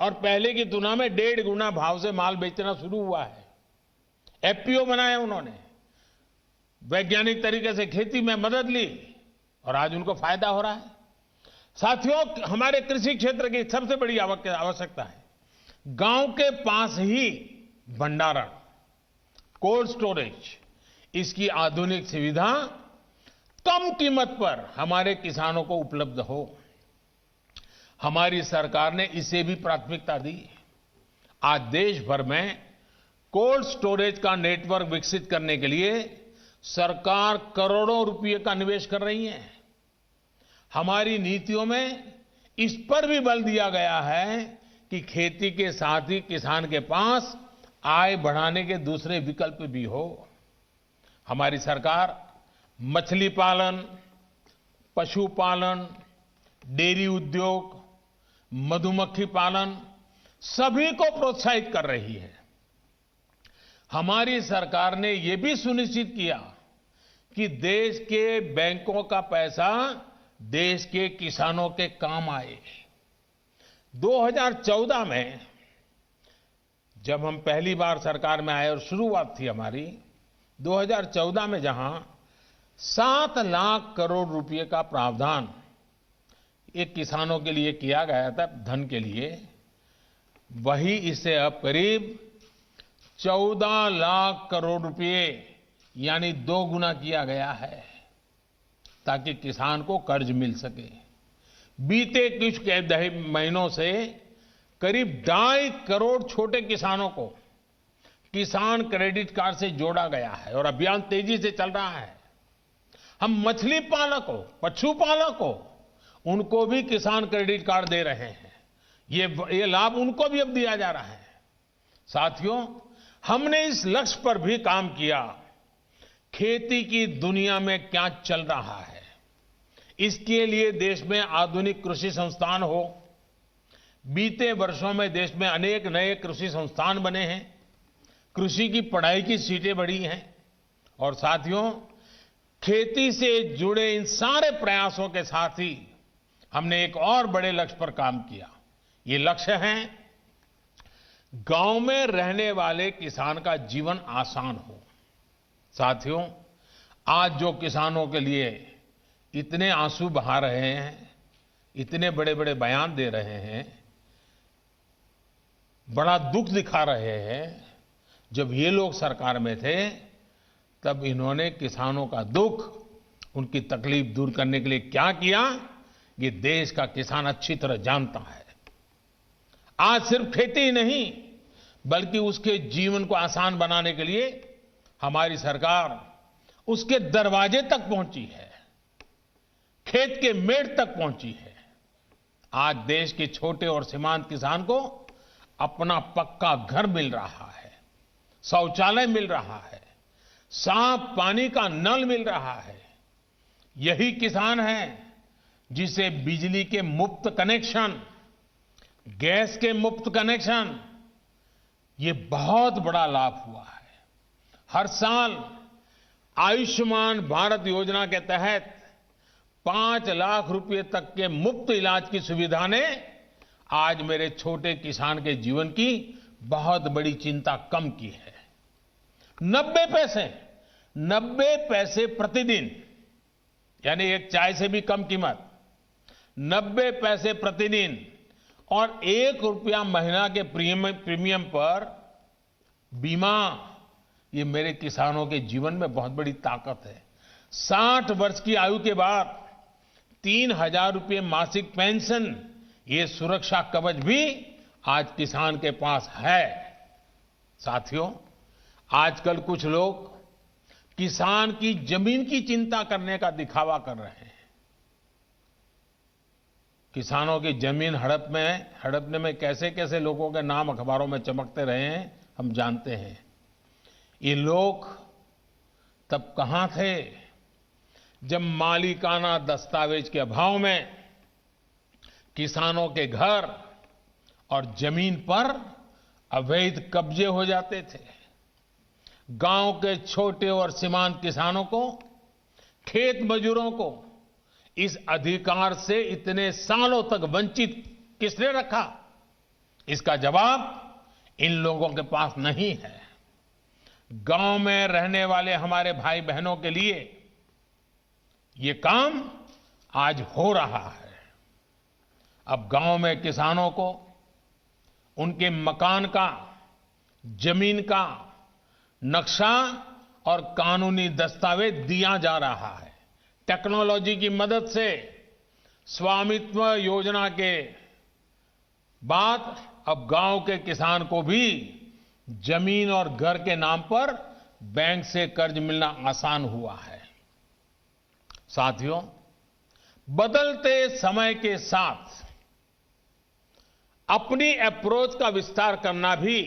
और पहले की तुलना में 1.5 गुना भाव से माल बेचना शुरू हुआ है। एफपीओ बनाया उन्होंने, वैज्ञानिक तरीके से खेती में मदद ली, और आज उनको फायदा हो रहा है। साथियों, हमारे कृषि क्षेत्र की सबसे बड़ी आवश्यकता है गांव के पास ही भंडारण, कोल्ड स्टोरेज। इसकी आधुनिक सुविधा कम कीमत पर हमारे किसानों को उपलब्ध हो। हमारी सरकार ने इसे भी प्राथमिकता दी। आज देश भर में कोल्ड स्टोरेज का नेटवर्क विकसित करने के लिए सरकार करोड़ों रुपए का निवेश कर रही है। हमारी नीतियों में इस पर भी बल दिया गया है कि खेती के साथ ही किसान के पास आय बढ़ाने के दूसरे विकल्प भी हो। हमारी सरकार मछली पालन, पशुपालन, डेयरी उद्योग, मधुमक्खी पालन सभी को प्रोत्साहित कर रही है। हमारी सरकार ने यह भी सुनिश्चित किया कि देश के बैंकों का पैसा देश के किसानों के काम आए। 2014 में जब हम पहली बार सरकार में आए और शुरुआत थी हमारी, 2014 में जहां 7 लाख करोड़ रुपए का प्रावधान एक किसानों के लिए किया गया था धन के लिए, वही इसे अब करीब 14 लाख करोड़ रुपए यानी 2 गुना किया गया है ताकि किसान को कर्ज मिल सके। बीते कुछ महीनों से करीब 2.5 करोड़ छोटे किसानों को किसान क्रेडिट कार्ड से जोड़ा गया है और अभियान तेजी से चल रहा है। हम मछली पालकों, पशुपालकों, उनको भी किसान क्रेडिट कार्ड दे रहे हैं। ये लाभ उनको भी अब दिया जा रहा है। साथियों, हमने इस लक्ष्य पर भी काम किया, खेती की दुनिया में क्या चल रहा है, इसके लिए देश में आधुनिक कृषि संस्थान हो। बीते वर्षों में देश में अनेक नए कृषि संस्थान बने हैं, कृषि की पढ़ाई की सीटें बढ़ी हैं और साथियों, खेती से जुड़े इन सारे प्रयासों के साथ ही हमने एक और बड़े लक्ष्य पर काम किया। ये लक्ष्य है गांव में रहने वाले किसान का जीवन आसान हो। साथियों, आज जो किसानों के लिए इतने आंसू बहा रहे हैं, इतने बड़े बड़े बयान दे रहे हैं, बड़ा दुख दिखा रहे हैं, जब ये लोग सरकार में थे तब इन्होंने किसानों का दुख, उनकी तकलीफ दूर करने के लिए क्या किया, ये देश का किसान अच्छी तरह जानता है। आज सिर्फ खेती ही नहीं बल्कि उसके जीवन को आसान बनाने के लिए हमारी सरकार उसके दरवाजे तक पहुंची है, खेत के मेड़ तक पहुंची है। आज देश के छोटे और सीमांत किसान को अपना पक्का घर मिल रहा है, शौचालय मिल रहा है, साफ पानी का नल मिल रहा है। यही किसान है जिसे बिजली के मुफ्त कनेक्शन, गैस के मुफ्त कनेक्शन, ये बहुत बड़ा लाभ हुआ है। हर साल आयुष्मान भारत योजना के तहत 5 लाख रुपए तक के मुफ्त इलाज की सुविधा ने आज मेरे छोटे किसान के जीवन की बहुत बड़ी चिंता कम की है। 90 पैसे प्रतिदिन, यानी एक चाय से भी कम कीमत, 90 पैसे प्रतिदिन और 1 रुपया महीना के प्रीमियम पर बीमा, ये मेरे किसानों के जीवन में बहुत बड़ी ताकत है। 60 वर्ष की आयु के बाद 3,000 रुपये मासिक पेंशन, ये सुरक्षा कवच भी आज किसान के पास है। साथियों, आजकल कुछ लोग किसान की जमीन की चिंता करने का दिखावा कर रहे हैं। किसानों की जमीन हड़पने में कैसे कैसे लोगों के नाम अखबारों में चमकते रहे हैं, हम जानते हैं। ये लोग तब कहां थे जब मालिकाना दस्तावेज के अभाव में किसानों के घर और जमीन पर अवैध कब्जे हो जाते थे। गांव के छोटे और सीमांत किसानों को, खेत मजदूरों को इस अधिकार से इतने सालों तक वंचित किसने रखा? इसका जवाब इन लोगों के पास नहीं है। गांव में रहने वाले हमारे भाई बहनों के लिए ये काम आज हो रहा है। अब गांव में किसानों को उनके मकान का, जमीन का नक्शा और कानूनी दस्तावेज दिया जा रहा है। टेक्नोलॉजी की मदद से स्वामित्व योजना के बाद अब गांव के किसान को भी जमीन और घर के नाम पर बैंक से कर्ज मिलना आसान हुआ है। साथियों, बदलते समय के साथ अपनी अप्रोच का विस्तार करना भी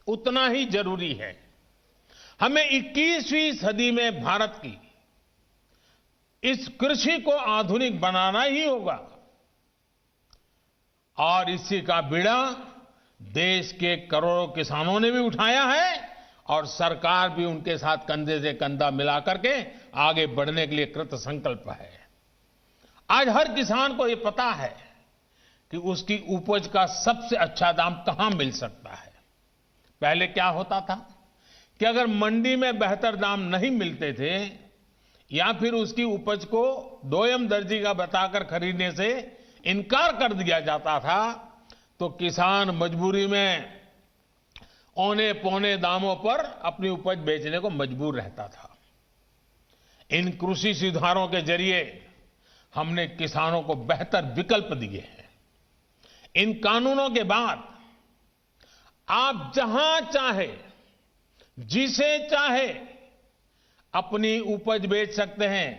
उतना ही जरूरी है। हमें 21वीं सदी में भारत की इस कृषि को आधुनिक बनाना ही होगा और इसी का बीड़ा देश के करोड़ों किसानों ने भी उठाया है और सरकार भी उनके साथ कंधे से कंधा मिला करके आगे बढ़ने के लिए कृत संकल्प है। आज हर किसान को यह पता है कि उसकी उपज का सबसे अच्छा दाम कहां मिल सकता है। पहले क्या होता था कि अगर मंडी में बेहतर दाम नहीं मिलते थे या फिर उसकी उपज को दोयम दर्जी का बताकर खरीदने से इनकार कर दिया जाता था तो किसान मजबूरी में औने पौने दामों पर अपनी उपज बेचने को मजबूर रहता था। इन कृषि सुधारों के जरिए हमने किसानों को बेहतर विकल्प दिए हैं। इन कानूनों के बाद आप जहां चाहे जिसे चाहे अपनी उपज बेच सकते हैं।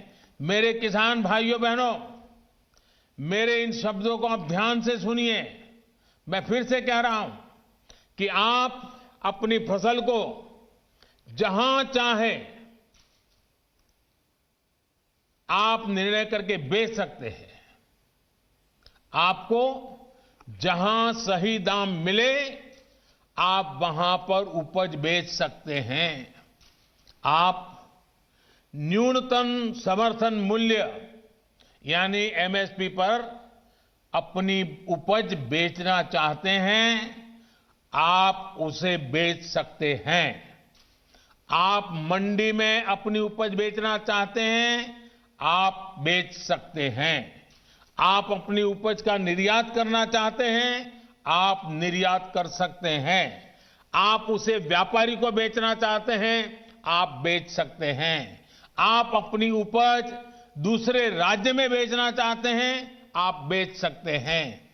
मेरे किसान भाइयों बहनों, मेरे इन शब्दों को आप ध्यान से सुनिए। मैं फिर से कह रहा हूं कि आप अपनी फसल को जहां चाहे आप निर्णय करके बेच सकते हैं। आपको जहां सही दाम मिले आप वहां पर उपज बेच सकते हैं। आप न्यूनतम समर्थन मूल्य यानी एमएसपी पर अपनी उपज बेचना चाहते हैं, आप उसे बेच सकते हैं। आप मंडी में अपनी उपज बेचना चाहते हैं, आप बेच सकते हैं। आप अपनी उपज का निर्यात करना चाहते हैं, आप निर्यात कर सकते हैं। आप उसे व्यापारी को बेचना चाहते हैं, आप बेच सकते हैं। आप अपनी उपज दूसरे राज्य में बेचना चाहते हैं, आप बेच सकते हैं।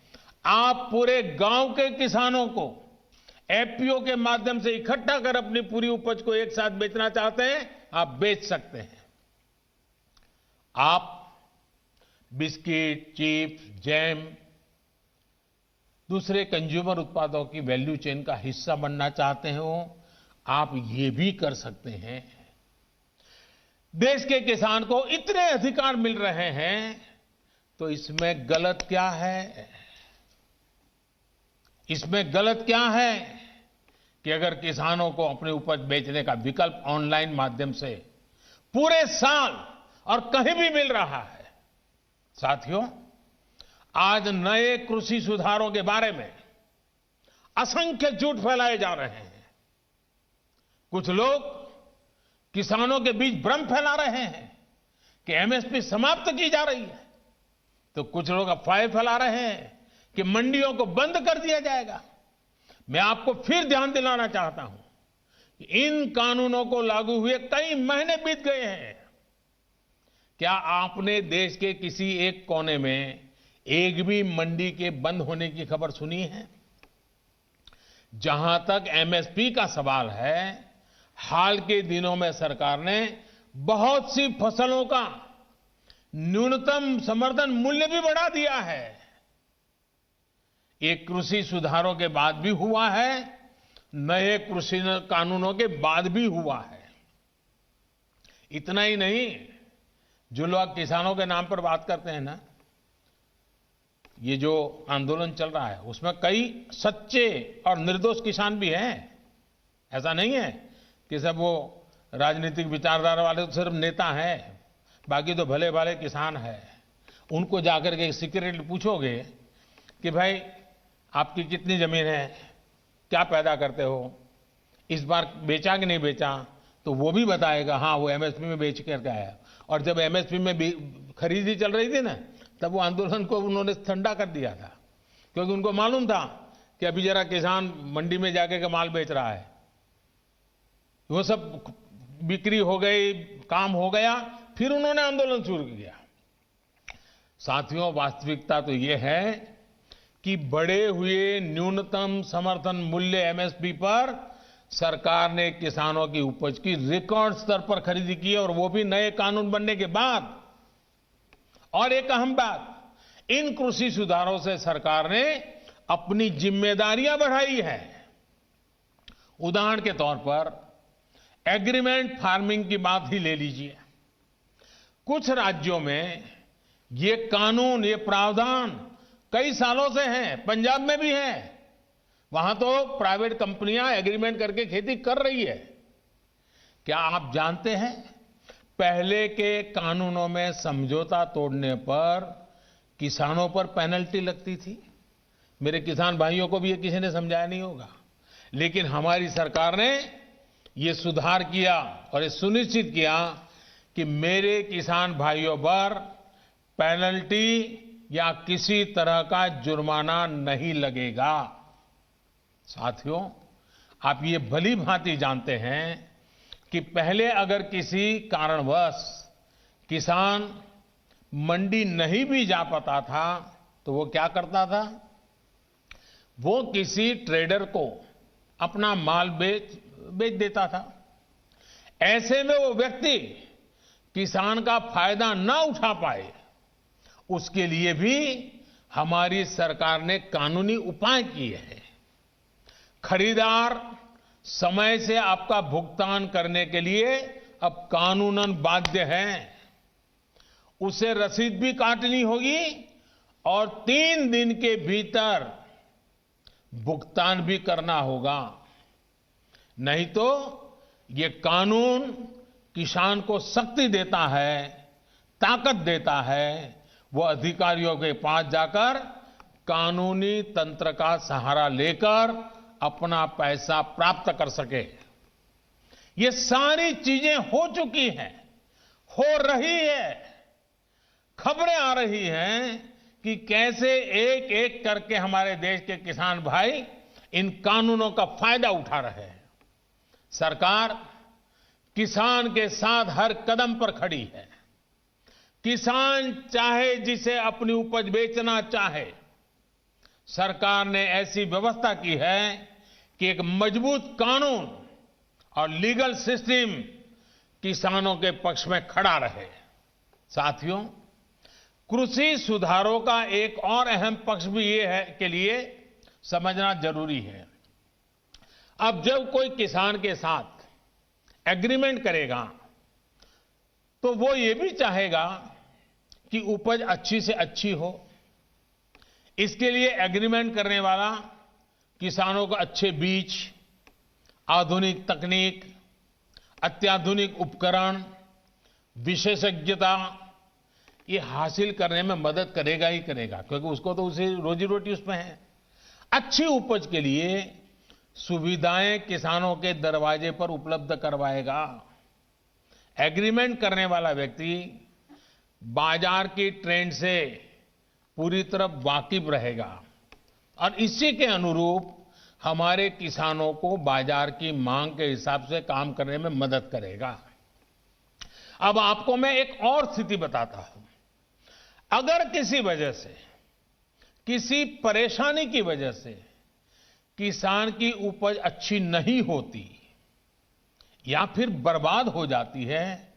आप पूरे गांव के किसानों को एफपीओ के माध्यम से इकट्ठा कर अपनी पूरी उपज को एक साथ बेचना चाहते हैं, आप बेच सकते हैं। आप बिस्किट, चिप्स, जैम, दूसरे कंज्यूमर उत्पादों की वैल्यू चेन का हिस्सा बनना चाहते हो, आप ये भी कर सकते हैं। देश के किसान को इतने अधिकार मिल रहे हैं तो इसमें गलत क्या है? इसमें गलत क्या है कि अगर किसानों को अपनी उपज बेचने का विकल्प ऑनलाइन माध्यम से पूरे साल और कहीं भी मिल रहा है। साथियों, आज नए कृषि सुधारों के बारे में असंख्य झूठ फैलाए जा रहे हैं। कुछ लोग किसानों के बीच भ्रम फैला रहे हैं कि एमएसपी समाप्त की जा रही है, तो कुछ लोग अफवाहें फैला रहे हैं कि मंडियों को बंद कर दिया जाएगा। मैं आपको फिर ध्यान दिलाना चाहता हूं कि इन कानूनों को लागू हुए कई महीने बीत गए हैं। क्या आपने देश के किसी एक कोने में एक भी मंडी के बंद होने की खबर सुनी है? जहां तक एमएसपी का सवाल है, हाल के दिनों में सरकार ने बहुत सी फसलों का न्यूनतम समर्थन मूल्य भी बढ़ा दिया है। ये कृषि सुधारों के बाद भी हुआ है, नए कृषि कानूनों के बाद भी हुआ है। इतना ही नहीं, जो लोग किसानों के नाम पर बात करते हैं ना, ये जो आंदोलन चल रहा है उसमें कई सच्चे और निर्दोष किसान भी हैं। ऐसा नहीं है कि सब वो राजनीतिक विचारधारा वाले तो सिर्फ नेता हैं, बाकी तो भले भाले किसान हैं। उनको जाकर के सीक्रेटली पूछोगे कि भाई आपकी कितनी जमीन है, क्या पैदा करते हो, इस बार बेचा कि नहीं बेचा, तो वो भी बताएगा हाँ वो एमएसपी में बेच करके आया। और जब एमएसपी में खरीदी चल रही थी ना, तब वो आंदोलन को उन्होंने ठंडा कर दिया था, क्योंकि उनको मालूम था कि अभी जरा किसान मंडी में जाके के माल बेच रहा है। वो सब बिक्री हो गई, काम हो गया, फिर उन्होंने आंदोलन शुरू किया। साथियों, वास्तविकता तो ये है कि बढ़े हुए न्यूनतम समर्थन मूल्य एमएसपी पर सरकार ने किसानों की उपज की रिकॉर्ड स्तर पर खरीदी की है, और वो भी नए कानून बनने के बाद। और एक अहम बात, इन कृषि सुधारों से सरकार ने अपनी जिम्मेदारियां बढ़ाई है। उदाहरण के तौर पर एग्रीमेंट फार्मिंग की बात ही ले लीजिए। कुछ राज्यों में ये कानून, ये प्रावधान कई सालों से हैं, पंजाब में भी है। वहां तो प्राइवेट कंपनियां एग्रीमेंट करके खेती कर रही है। क्या आप जानते हैं, पहले के कानूनों में समझौता तोड़ने पर किसानों पर पेनल्टी लगती थी, मेरे किसान भाइयों को भी ये किसी ने समझाया नहीं होगा, लेकिन हमारी सरकार ने ये सुधार किया और ये सुनिश्चित किया कि मेरे किसान भाइयों पर पेनल्टी या किसी तरह का जुर्माना नहीं लगेगा। साथियों, आप ये भली भांति जानते हैं कि पहले अगर किसी कारणवश किसान मंडी नहीं भी जा पाता था तो वो क्या करता था, वो किसी ट्रेडर को अपना माल बेच देता था। ऐसे में वो व्यक्ति किसान का फायदा ना उठा पाए, उसके लिए भी हमारी सरकार ने कानूनी उपाय किए हैं। खरीदार समय से आपका भुगतान करने के लिए अब कानूनन बाध्य है। उसे रसीद भी काटनी होगी और 3 दिन के भीतर भुगतान भी करना होगा, नहीं तो ये कानून किसान को शक्ति देता है, ताकत देता है, वो अधिकारियों के पास जाकर कानूनी तंत्र का सहारा लेकर अपना पैसा प्राप्त कर सके। ये सारी चीजें हो चुकी हैं, हो रही है। खबरें आ रही हैं कि कैसे एक एक करके हमारे देश के किसान भाई इन कानूनों का फायदा उठा रहे हैं। सरकार किसान के साथ हर कदम पर खड़ी है। किसान चाहे जिसे अपनी उपज बेचना चाहे, सरकार ने ऐसी व्यवस्था की है कि एक मजबूत कानून और लीगल सिस्टम किसानों के पक्ष में खड़ा रहे। साथियों, कृषि सुधारों का एक और अहम पक्ष भी ये है के लिए समझना जरूरी है। अब जब कोई किसान के साथ एग्रीमेंट करेगा तो वो ये भी चाहेगा कि उपज अच्छी से अच्छी हो। इसके लिए एग्रीमेंट करने वाला किसानों को अच्छे बीज, आधुनिक तकनीक, अत्याधुनिक उपकरण, विशेषज्ञता ये हासिल करने में मदद करेगा ही करेगा, क्योंकि उसको तो उसे रोजी रोटी उसमें है। अच्छी उपज के लिए सुविधाएं किसानों के दरवाजे पर उपलब्ध करवाएगा। एग्रीमेंट करने वाला व्यक्ति बाजार की ट्रेंड से पूरी तरह वाकिफ रहेगा और इसी के अनुरूप हमारे किसानों को बाजार की मांग के हिसाब से काम करने में मदद करेगा। अब आपको मैं एक और स्थिति बताता हूं। अगर किसी वजह से, किसी परेशानी की वजह से किसान की उपज अच्छी नहीं होती या फिर बर्बाद हो जाती है,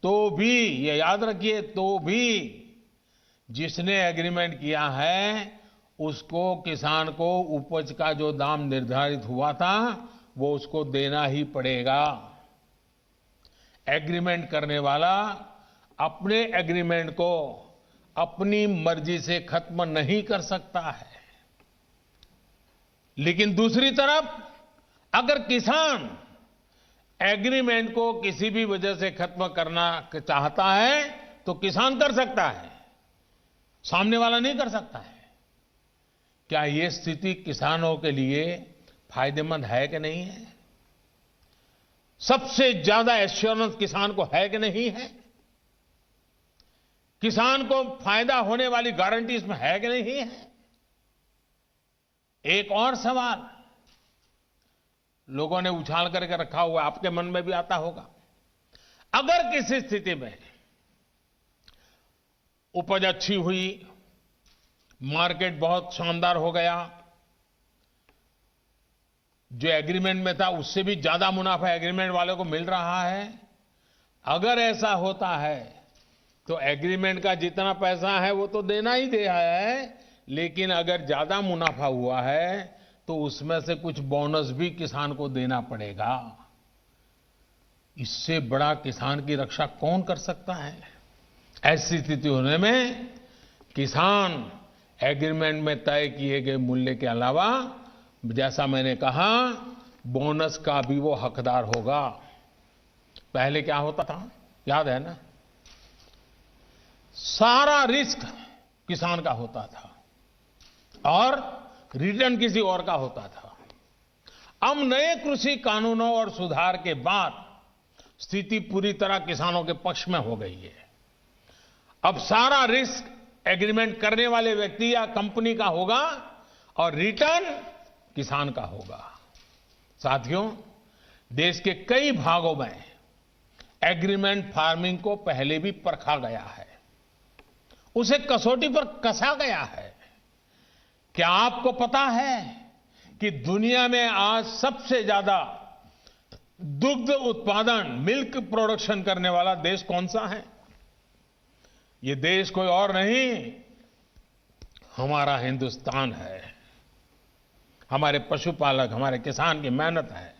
तो भी ये याद रखिए, तो भी जिसने एग्रीमेंट किया है उसको, किसान को उपज का जो दाम निर्धारित हुआ था वो उसको देना ही पड़ेगा। एग्रीमेंट करने वाला अपने एग्रीमेंट को अपनी मर्जी से खत्म नहीं कर सकता है। लेकिन दूसरी तरफ अगर किसान एग्रीमेंट को किसी भी वजह से खत्म करना चाहता है तो किसान कर सकता है, सामने वाला नहीं कर सकता है। क्या यह स्थिति किसानों के लिए फायदेमंद है कि नहीं है? सबसे ज्यादा एश्योरेंस किसान को है कि नहीं है? किसान को फायदा होने वाली गारंटी इसमें है कि नहीं है? एक और सवाल लोगों ने उछाल करके रखा हुआ, आपके मन में भी आता होगा। अगर किसी स्थिति में उपज अच्छी हुई, मार्केट बहुत शानदार हो गया, जो एग्रीमेंट में था उससे भी ज्यादा मुनाफा एग्रीमेंट वाले को मिल रहा है, अगर ऐसा होता है तो एग्रीमेंट का जितना पैसा है वो तो देना ही दे है, लेकिन अगर ज्यादा मुनाफा हुआ है तो उसमें से कुछ बोनस भी किसान को देना पड़ेगा। इससे बड़ा किसान की रक्षा कौन कर सकता है? ऐसी स्थिति होने में किसान एग्रीमेंट में तय किए गए मूल्य के अलावा, जैसा मैंने कहा, बोनस का भी वो हकदार होगा। पहले क्या होता था याद है ना? सारा रिस्क किसान का होता था और रिटर्न किसी और का होता था। अब नए कृषि कानूनों और सुधार के बाद स्थिति पूरी तरह किसानों के पक्ष में हो गई है। अब सारा रिस्क एग्रीमेंट करने वाले व्यक्ति या कंपनी का होगा और रिटर्न किसान का होगा। साथियों, देश के कई भागों में एग्रीमेंट फार्मिंग को पहले भी परखा गया है, उसे कसौटी पर कसा गया है। क्या आपको पता है कि दुनिया में आज सबसे ज्यादा दुग्ध उत्पादन, मिल्क प्रोडक्शन करने वाला देश कौन सा है? ये देश कोई और नहीं, हमारा हिंदुस्तान है। हमारे पशुपालक, हमारे किसान की मेहनत है।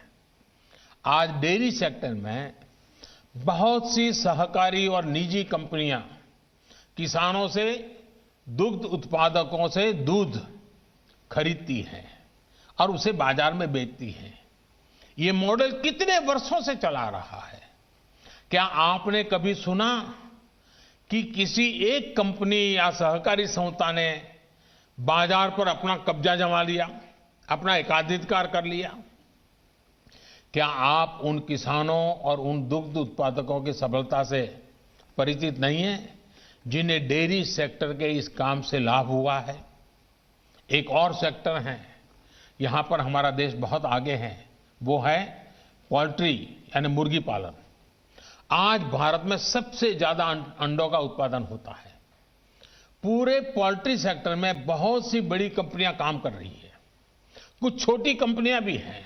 आज डेयरी सेक्टर में बहुत सी सहकारी और निजी कंपनियां किसानों से, दुग्ध उत्पादकों से दूध खरीदती हैं और उसे बाजार में बेचती हैं। ये मॉडल कितने वर्षों से चला रहा है। क्या आपने कभी सुना कि किसी एक कंपनी या सहकारी संस्था ने बाजार पर अपना कब्जा जमा लिया, अपना एकाधिकार कर लिया? क्या आप उन किसानों और उन दुग्ध उत्पादकों की सफलता से परिचित नहीं हैं जिन्हें डेयरी सेक्टर के इस काम से लाभ हुआ है? एक और सेक्टर है, यहां पर हमारा देश बहुत आगे है, वो है पोल्ट्री यानी मुर्गी पालन। आज भारत में सबसे ज्यादा अंडों का उत्पादन होता है। पूरे पोल्ट्री सेक्टर में बहुत सी बड़ी कंपनियां काम कर रही है, कुछ छोटी कंपनियां भी हैं,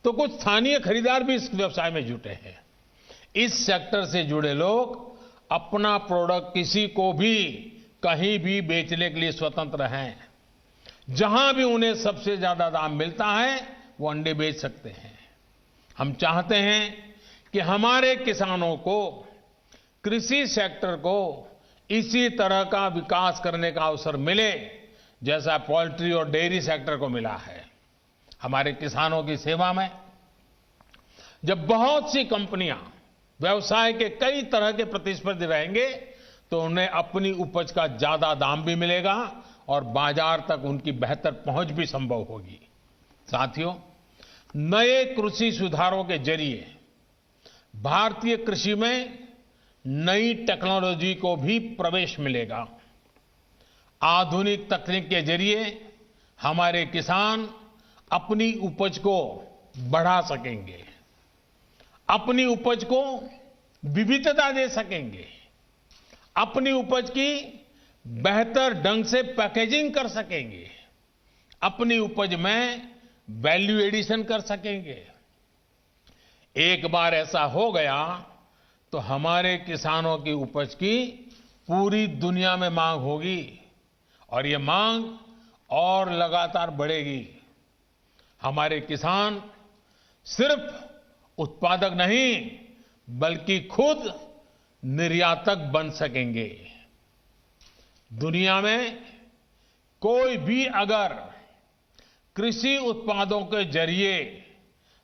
तो कुछ स्थानीय खरीदार भी इस व्यवसाय में जुटे हैं। इस सेक्टर से जुड़े लोग अपना प्रोडक्ट किसी को भी कहीं भी बेचने के लिए स्वतंत्र हैं। जहां भी उन्हें सबसे ज्यादा दाम मिलता है वो अंडे बेच सकते हैं। हम चाहते हैं कि हमारे किसानों को, कृषि सेक्टर को इसी तरह का विकास करने का अवसर मिले जैसा पोल्ट्री और डेयरी सेक्टर को मिला है। हमारे किसानों की सेवा में जब बहुत सी कंपनियां व्यवसाय के कई तरह के प्रतिस्पर्धी रहेंगे तो उन्हें अपनी उपज का ज्यादा दाम भी मिलेगा और बाजार तक उनकी बेहतर पहुंच भी संभव होगी। साथियों, नए कृषि सुधारों के जरिए भारतीय कृषि में नई टेक्नोलॉजी को भी प्रवेश मिलेगा। आधुनिक तकनीक के जरिए हमारे किसान अपनी उपज को बढ़ा सकेंगे, अपनी उपज को विविधता दे सकेंगे, अपनी उपज की बेहतर ढंग से पैकेजिंग कर सकेंगे, अपनी उपज में वैल्यू एडिशन कर सकेंगे। एक बार ऐसा हो गया तो हमारे किसानों की उपज की पूरी दुनिया में मांग होगी और ये मांग और लगातार बढ़ेगी। हमारे किसान सिर्फ उत्पादक नहीं बल्कि खुद निर्यातक बन सकेंगे। दुनिया में कोई भी अगर कृषि उत्पादों के जरिए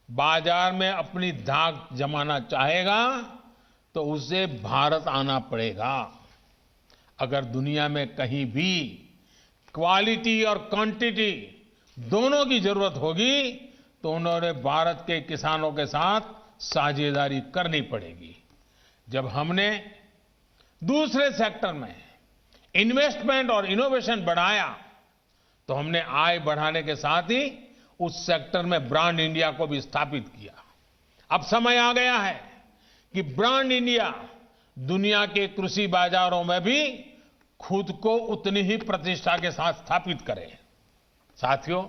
बाजार में अपनी धाक जमाना चाहेगा तो उसे भारत आना पड़ेगा। अगर दुनिया में कहीं भी क्वालिटी और क्वांटिटी दोनों की जरूरत होगी तो उन्होंने भारत के किसानों के साथ साझेदारी करनी पड़ेगी। जब हमने दूसरे सेक्टर में इन्वेस्टमेंट और इनोवेशन बढ़ाया तो हमने आय बढ़ाने के साथ ही उस सेक्टर में ब्रांड इंडिया को भी स्थापित किया। अब समय आ गया है कि ब्रांड इंडिया दुनिया के कृषि बाजारों में भी खुद को उतनी ही प्रतिष्ठा के साथ स्थापित करे। साथियों,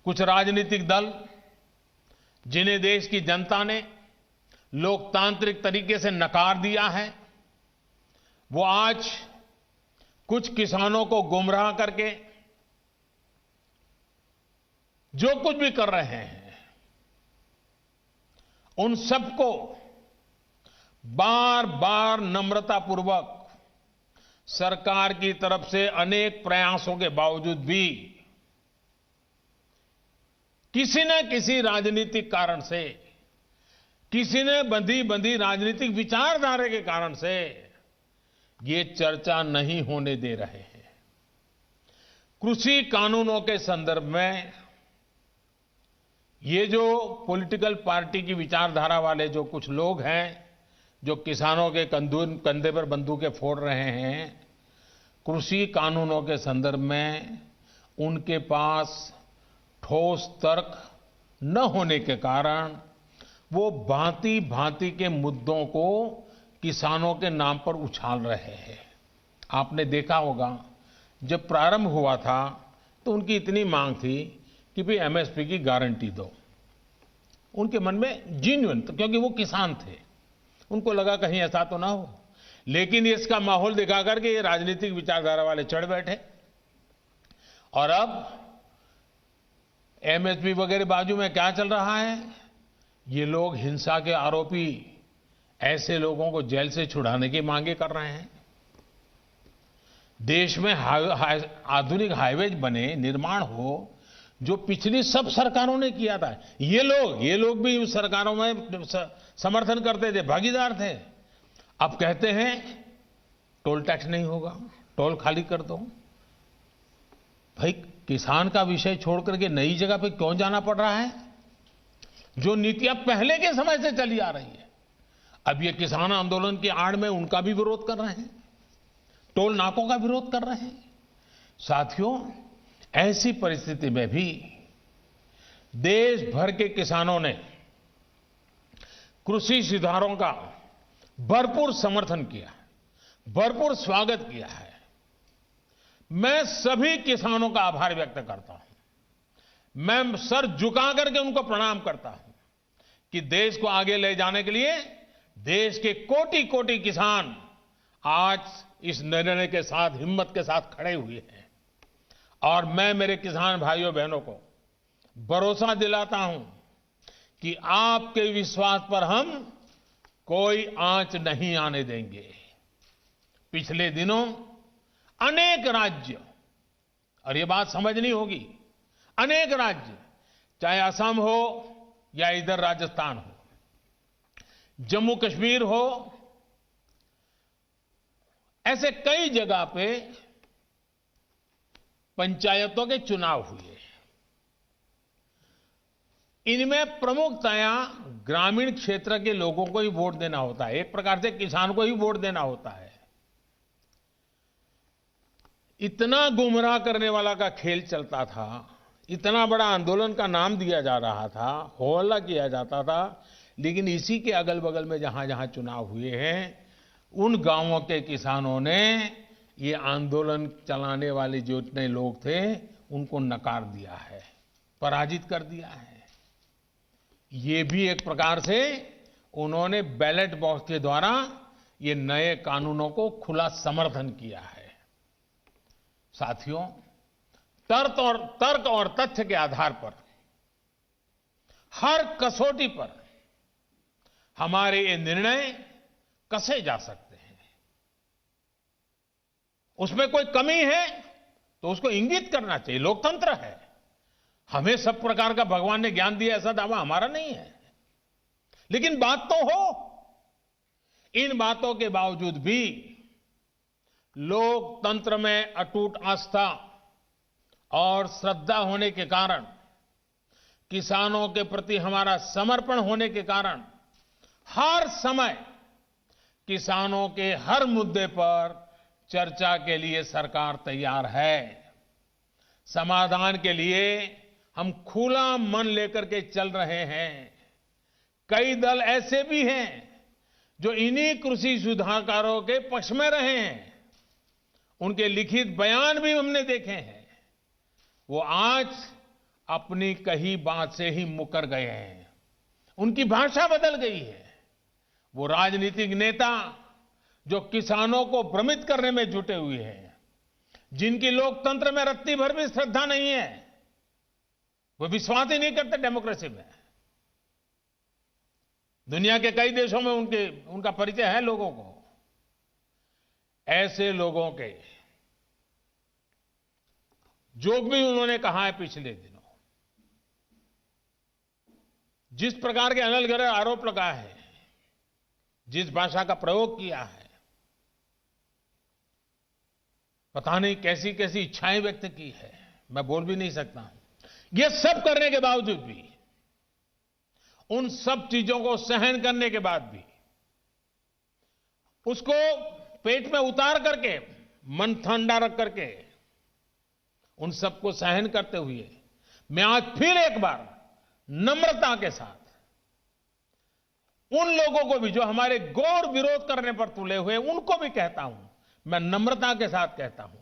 कुछ राजनीतिक दल जिन्हें देश की जनता ने लोकतांत्रिक तरीके से नकार दिया है, वो आज कुछ किसानों को गुमराह करके जो कुछ भी कर रहे हैं, उन सबको बार बार नम्रतापूर्वक सरकार की तरफ से अनेक प्रयासों के बावजूद भी किसी न किसी राजनीतिक कारण से, किसी ने बंधी राजनीतिक विचारधारा के कारण से ये चर्चा नहीं होने दे रहे हैं। कृषि कानूनों के संदर्भ में ये जो पॉलिटिकल पार्टी की विचारधारा वाले जो कुछ लोग हैं जो किसानों के कंधे पर बंदूकें फोड़ रहे हैं, कृषि कानूनों के संदर्भ में उनके पास ठोस तर्क न होने के कारण वो भांति भांति के मुद्दों को किसानों के नाम पर उछाल रहे हैं। आपने देखा होगा जब प्रारंभ हुआ था तो उनकी इतनी मांग थी कि भाई एमएसपी की गारंटी दो। उनके मन में जीन्युइन, क्योंकि वो किसान थे, उनको लगा कहीं ऐसा तो ना हो। लेकिन इसका माहौल दिखा करके ये राजनीतिक विचारधारा वाले चढ़ बैठे और अब एमएसपी वगैरह बाजू में क्या चल रहा है, ये लोग हिंसा के आरोपी ऐसे लोगों को जेल से छुड़ाने की मांगे कर रहे हैं। देश में आधुनिक हाईवेज बने, निर्माण हो, जो पिछली सब सरकारों ने किया था। ये लोग भी उस सरकारों में समर्थन करते थे, भागीदार थे। अब कहते हैं टोल टैक्स नहीं होगा, टोल खाली कर दो। भाई किसान का विषय छोड़ करके नई जगह पे क्यों जाना पड़ रहा है? जो नीतियां पहले के समय से चली आ रही है, अब ये किसान आंदोलन की आड़ में उनका भी विरोध कर रहे हैं, टोल नाकों का विरोध कर रहे हैं। साथियों, ऐसी परिस्थिति में भी देश भर के किसानों ने कृषि सुधारों का भरपूर समर्थन किया है, भरपूर स्वागत किया है। मैं सभी किसानों का आभार व्यक्त करता हूं। मैं सर झुका करके उनको प्रणाम करता हूं कि देश को आगे ले जाने के लिए देश के कोटि कोटि किसान आज इस निर्णय के साथ, हिम्मत के साथ खड़े हुए हैं। और मैं मेरे किसान भाइयों बहनों को भरोसा दिलाता हूं कि आपके विश्वास पर हम कोई आंच नहीं आने देंगे। पिछले दिनों अनेक राज्य, और ये बात समझनी होगी, अनेक राज्य, चाहे असम हो या इधर राजस्थान हो, जम्मू कश्मीर हो, ऐसे कई जगह पे पंचायतों के चुनाव हुए। इनमें प्रमुखतया ग्रामीण क्षेत्र के लोगों को ही वोट देना होता है, एक प्रकार से किसान को ही वोट देना होता है। इतना गुमराह करने वाला का खेल चलता था, इतना बड़ा आंदोलन का नाम दिया जा रहा था, होहल्ला किया जाता था, लेकिन इसी के अगल बगल में जहां जहां चुनाव हुए हैं, उन गांवों के किसानों ने ये आंदोलन चलाने वाले जो इतने लोग थे उनको नकार दिया है, पराजित कर दिया है। ये भी एक प्रकार से उन्होंने बैलेट बॉक्स के द्वारा ये नए कानूनों को खुला समर्थन किया है। साथियों, तर्क और तथ्य के आधार पर, हर कसौटी पर हमारे ये निर्णय कसे जा सकते हैं। उसमें कोई कमी है तो उसको इंगित करना चाहिए, लोकतंत्र है। हमें सब प्रकार का भगवान ने ज्ञान दिया ऐसा दावा हमारा नहीं है, लेकिन बात तो हो। इन बातों के बावजूद भी लोकतंत्र में अटूट आस्था और श्रद्धा होने के कारण, किसानों के प्रति हमारा समर्पण होने के कारण हर समय किसानों के हर मुद्दे पर चर्चा के लिए सरकार तैयार है। समाधान के लिए हम खुला मन लेकर के चल रहे हैं। कई दल ऐसे भी हैं जो इन्हीं कृषि सुधारकारों के पक्ष में रहे हैं। उनके लिखित बयान भी हमने देखे हैं। वो आज अपनी कही बात से ही मुकर गए हैं, उनकी भाषा बदल गई है। वो राजनीतिक नेता जो किसानों को भ्रमित करने में जुटे हुए हैं, जिनकी लोकतंत्र में रत्ती भर भी श्रद्धा नहीं है, वो विश्वास ही नहीं करते डेमोक्रेसी में। दुनिया के कई देशों में उनका परिचय है लोगों को। ऐसे लोगों के जो भी उन्होंने कहा है पिछले दिनों, जिस प्रकार के अनलगढ़ आरोप लगाए हैं, जिस भाषा का प्रयोग किया है, पता नहीं कैसी कैसी इच्छाएं व्यक्त की है, मैं बोल भी नहीं सकता हूं। ये सब करने के बावजूद भी, उन सब चीजों को सहन करने के बाद भी, उसको पेट में उतार करके, मन ठंडा रख करके, उन सबको सहन करते हुए मैं आज फिर एक बार नम्रता के साथ उन लोगों को भी जो हमारे गौर विरोध करने पर तुले हुए, उनको भी कहता हूं, मैं नम्रता के साथ कहता हूं,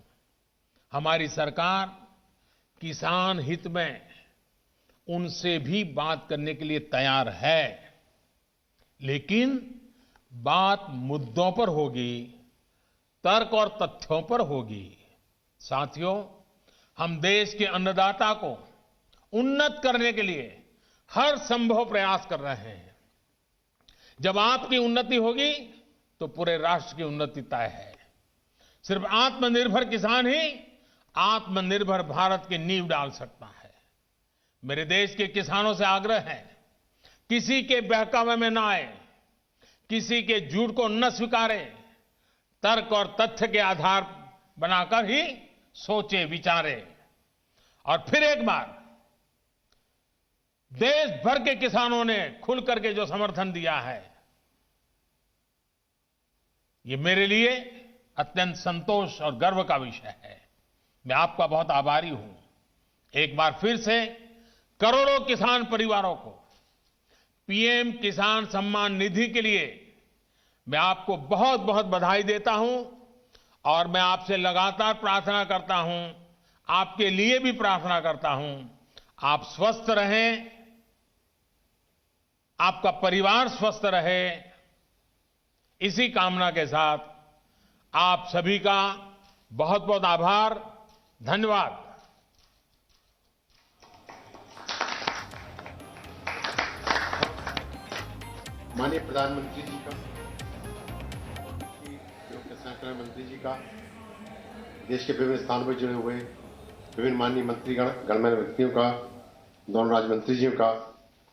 हमारी सरकार किसान हित में उनसे भी बात करने के लिए तैयार है, लेकिन बात मुद्दों पर होगी, तर्क और तथ्यों पर होगी। साथियों, हम देश के अन्नदाता को उन्नत करने के लिए हर संभव प्रयास कर रहे हैं। जब आपकी उन्नति होगी तो पूरे राष्ट्र की उन्नति तय है। सिर्फ आत्मनिर्भर किसान ही आत्मनिर्भर भारत की नींव डाल सकता है। मेरे देश के किसानों से आग्रह है, किसी के बहकावे में ना आए, किसी के झूठ को न स्वीकारे, तर्क और तथ्य के आधार बनाकर ही सोचे विचारे। और फिर एक बार देश भर के किसानों ने खुल करके जो समर्थन दिया है, ये मेरे लिए अत्यंत संतोष और गर्व का विषय है। मैं आपका बहुत आभारी हूं। एक बार फिर से करोड़ों किसान परिवारों को पीएम किसान सम्मान निधि के लिए मैं आपको बहुत बहुत बधाई देता हूं और मैं आपसे लगातार प्रार्थना करता हूं, आपके लिए भी प्रार्थना करता हूं, आप स्वस्थ रहें, आपका परिवार स्वस्थ रहे, इसी कामना के साथ आप सभी का बहुत बहुत आभार, धन्यवाद। माननीय प्रधानमंत्री जी का, किसान कल्याण मंत्री जी का, देश के विभिन्न स्थानों पर जुड़े हुए विभिन्न माननीय मंत्रीगण, गणमान्य व्यक्तियों का, दोनों राज्य मंत्री जियों का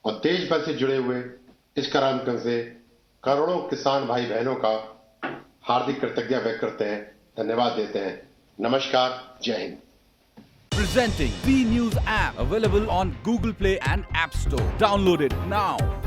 और देश भर से जुड़े हुए इस कार्यक्रम से करोड़ों किसान भाई बहनों का हार्दिक कृतज्ञता व्यक्त करते हैं, धन्यवाद देते हैं। नमस्कार, जय Hind. Presenting B News app, available on Google Play and App Store. Download it now.